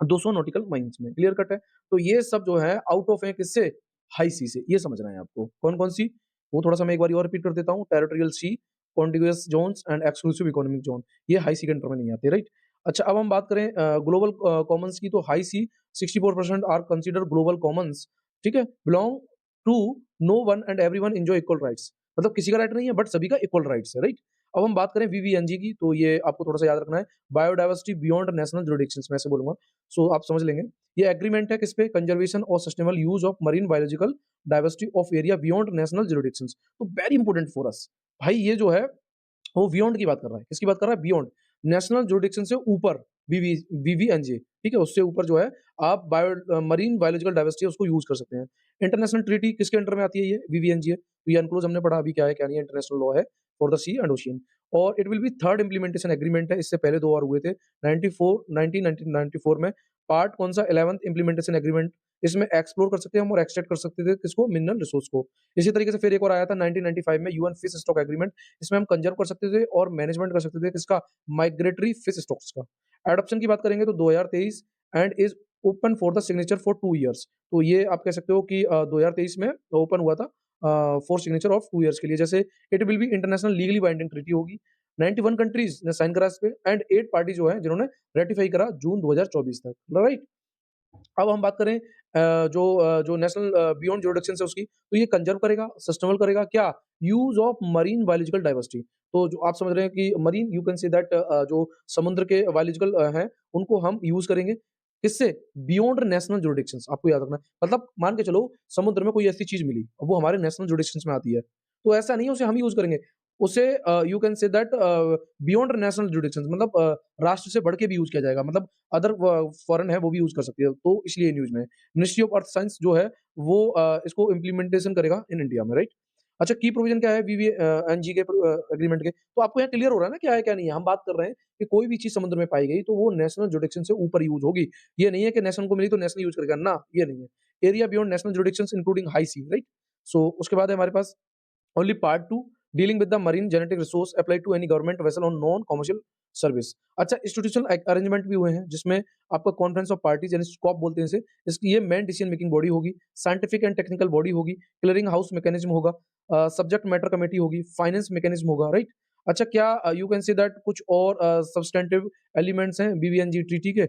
200 नॉटिकल माइल्स में। क्लियर कट है? तो ये सब जो है आउट ऑफ है किससे? हाई सी से। ये समझना है आपको। कौन-कौन सी? वो थोड़ा-सा मैं एक बारी और रिपीट कर देता हूँ। Territorial C, contiguous zones and exclusive economic zone. ये हाई सी के अंडर में नहीं आते, राइट? अच्छा, अब हम बात करें ग्लोबल कॉमन्स की, तो high sea 64% are consider global commons, ठीक है? Belong to no one and everyone enjoy equal rights, मतलब किसी का राइट नहीं है बट सभी का इक्वल राइट्स है, राइट? अब हम बात करें वीवीएनजी की, तो ये आपको थोड़ा-सा याद रखना है, बायोडायवर्सिटी बियॉन्ड नेशनल जुरिडिक्शंस, मैं ऐसे बोलूँगा, सो आप समझ लेंगे। ये एग्रीमेंट है किस पे? कंजर्वेशन और sustainable use of marine biological diversity of area beyond national jurisdictions, तो वेरी इंपोर्टेंट फॉर अस। भाई ये जो है वो बियॉन्ड की बात कर रहा है। किसकी बात कर रहा है? बियॉन्ड। नेशनल जुरिडिक्शन से ऊपर वीवीएनजे, ठीक है? उससे ऊपर जो है आप मरीन बायोलॉजिकल डाइवर्सिटी है उसको यूज़ कर सकते हैं। इंटरनेशनल ट्रीटी किसके अंडर में आती है ये? वीवीएनजे है। तो ये अनक्लोज़ हमने पढ़ा अभी क्या है, क्या नहीं है, इंटरनेशनल लॉ है for the sea and ocean, और it will be third implementation agreement है। इससे पहले 2 और हुए थे, 1994 में। पार्ट कौन-सा? 11th implementation agreement. इसमें एक्सप्लोर कर सकते हैं हम और एक्सट्रैक्ट कर सकते थे किसको? मिनरल रिसोर्स को। इसी तरीके से फिर एक और आया था 1995 में, यूएन फिश स्टॉक एग्रीमेंट। इसमें हम कंजर्व कर सकते थे और मैनेजमेंट कर सकते थे किसका? माइग्रेटरी फिश स्टॉक्स का। एडॉप्शन की बात करेंगे तो 2023 and is open for the signature for 2 years. तो ये आप कह सकते हो कि 2023 में ओपन हुआ था फॉर सिग्नेचर ऑफ 2 इयर्स के लिए। जैसे it will B international legally binding treaty होगी। 91 कंट्रीज़ ने साइन करा इस पे एंड 8 पार्टी जो हैं जिन्होंने रेटिफाई करा जून 2024 तक, राइट? अब हम बात करें जो नेशनल बियॉन्ड जुरिडिक्शन है उसकी, तो ये कंजर्व करेगा, सस्टेनेबल करेगा क्या? Use of marine biological diversity. तो जो आप समझ रहे हैं कि marine, you can say that जो समुद्र के बायोलॉजिकल हैं, उनको हम यूज़ करेंगे। किससे? बियॉन्ड नेशनल जुरिडिक्शंस, आपको याद रखना है। मतलब मान के चलो समुद्र में कोई ऐसी चीज़ मिली, अब वो हमारे नेशनल जुरिडिक्शंस में आती है। तो ऐसा नहीं है उसे हम यूज़ करेंगे। उसे you can say that beyond national jurisdictions, मतलब राष्ट्र से बढ़ के भी यूज़ किया जाएगा। मतलब अदर फॉरेन है वो भी यूज़ कर सकती है, तो इसलिए न्यूज़ में है। मिनिस्ट्री ऑफ अर्थ साइंस जो है वो इसको इम्प्लीमेंटेशन करेगा इन इंडिया में, राइट? अच्छा, की प्रोविज़न क्या है एनजी के एग्रीमेंट के? तो आपको यहाँ क्लियर हो रहा है ना क्या है, क्या नहीं है? हम बात कर रहे हैं कि कोई भी चीज़ समुद्र में पाई गई तो वो नेशनल जुरिडिक्शन से ऊपर यूज़ होगी। ये नहीं है कि नेशनल को मिली तो नेशनल यूज़ करेगा, ना, ये नहीं है। Area beyond national jurisdictions including high sea, right? So उसके बाद है हमारे पास only part 2 dealing with the marine genetic resource apply to any government vessel on non commercial service. अच्छा, इंस्टीट्यूशनल अरेंजमेंट भी हुए हैं जिसमें आपका कॉन्फ्रेंस ऑफ पार्टीज यानी स्कॉप बोलते हैं इसे, इसकी ये मेन डिसीजन मेकिंग बॉडी होगी, साइंटिफिक एंड टेक्निकल बॉडी होगी, क्लियरिंग हाउस मैकेनिज्म होगा, सब्जेक्ट मैटर कमेटी होगी, फाइनेंस मैकेनिज्म होगा, राइट? अच्छा, क्या यू कैन से दैट कुछ और सब्सटेंटिव एलिमेंट्स हैं बीबीएनजी ट्रीटी के?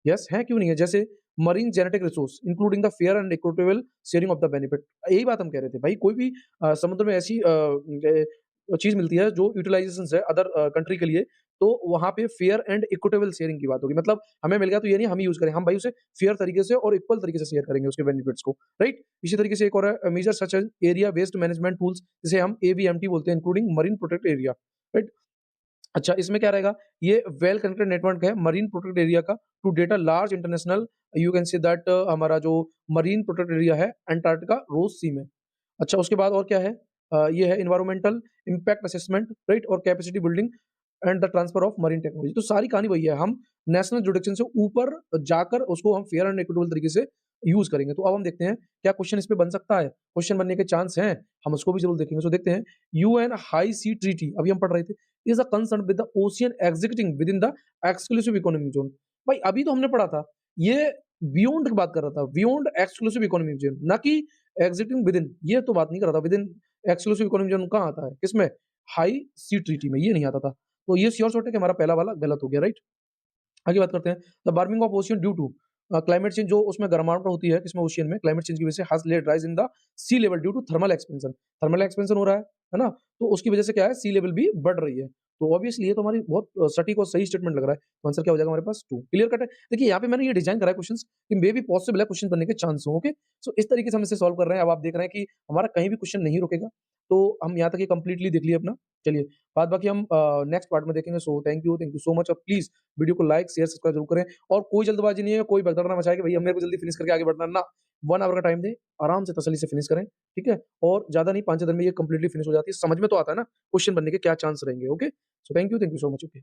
यस, है, क्यों नहीं है? जैसे marine genetic resource including the fair and equitable sharing of the benefit. यही बात हम कह रहे थे भाई, कोई भी समुद्र में ऐसी चीज़ मिलती है जो यूटिलाइज़ेशंस है अदर कंट्री के लिए, तो वहाँ पे फेयर एंड इक्विटेबल शेयरिंग की बात होगी। मतलब हमें मिल गया तो ये नहीं हम ही यूज़ करें, हम भाई उसे फेयर तरीके से और इक्वल तरीके से शेयर करेंगे उसके बेनिफिट्स को, राइट? इसी तरीके से एक और है major such as area based management tools, जिसे हम एबीएमटी बोलते हैं, including marine protected area, right? अच्छा, इसमें क्या रहेगा? ये वेल कनेक्टेड नेटवर्क है मरीन प्रोटेक्टेड एरिया का to data large international, you can say that हमारा जो मरीन प्रोटेक्टेड एरिया है अंटार्कटिका रोज़ सी में। अच्छा, उसके बाद और क्या है? ये है एनवायरमेंटल इम्पैक्ट असेसमेंट, राइट? और capacity building and the transfer of marine technology. तो सारी कहानी वही है, हम नेशनल जुरिडिक्शन से ऊपर जाकर उसको हम फेयर एंड इक्विटेबल तरीके से यूज़ करेंगे। तो अब हम देखते हैं क्या क्वेश्चन इस पे बन सकता है? क्वेश्चन बनने के चांस हैं, हम उसको भी ज़रूर देखेंगे। सो देखते हैं, यूएन हाई सी ट्रीटी अभी हम पढ़ रहे थे, is a concern with the ocean existing with in the exclusive economic zone. भाई अभी तो हमने पढ़ा था, ये बियॉन्ड की बात कर रहा था, बियॉन्ड एक्सक्लूसिव इकोनॉमिक ज़ोन, ना कि एग्जिस्टिंग विद इन, ये तो बात नहीं कर रहा था। With in exclusive economic zone कहाँ आता है? किसमें? हाई सी ट्रीटी में, ये नहीं आता था। तो ये श्योर शॉट है कि हमारा पहला वाला गलत हो गया, राइट? आगे बात करते हैं, the warming of ocean due to climate change, जो उसमें गर्माहट होती है किसमें? ओशियन में, क्लाइमेट चेंज की वजह से has led rise in the sea level due to thermal expansion. Thermal expansion हो रहा है ना? तो उसकी वजह से क्या है? सी लेवल भी बढ़ रही है। तो ऑब्वियसली ये तो हमारी बहुत सटीक और सही स्टेटमेंट लग रहा है। तो आंसर क्या हो जाएगा हमारे पास? 2, क्लियर कट है। देखिए यहाँ पे मैंने ये डिजाइन करा है क्वेश्चंस कि मे बी पॉसिबल है क्वेश्चन बनने के चांस हो, ओके? सो इस तरीके से हम इसे सॉल्व कर रहे हैं। अब आप देख रहे हैं कि हमारा कहीं भी क्वेश्चन नहीं रुकेगा। तो हम यहाँ तक ये कंप्लीटली देख लिए अपना। चलिए, बाद बाकी हम नेक्स्ट पार्ट में देखेंगे। So thank you so much, और प्लीज वीडियो को लाइक, शेयर, सब्सक्राइब जरूर करें। और कोई जल्दबाजी नहीं है, कोई भगदड़ ना मचाए कि भैया मेरे को जल्दी फिनिश करके आगे बढ़ना, ना। 1 आवर का टाइम दें, आराम से तसल्ली से फिनिश करें, ठीक है? और ज़्यादा नहीं, 5 दिन में ये कंप्लीटली फिनिश हो जाती है। समझ में तो आता है ना क्वेश्चन बनने के क्या चांस रहेंगे, okay? So thank you so much, okay.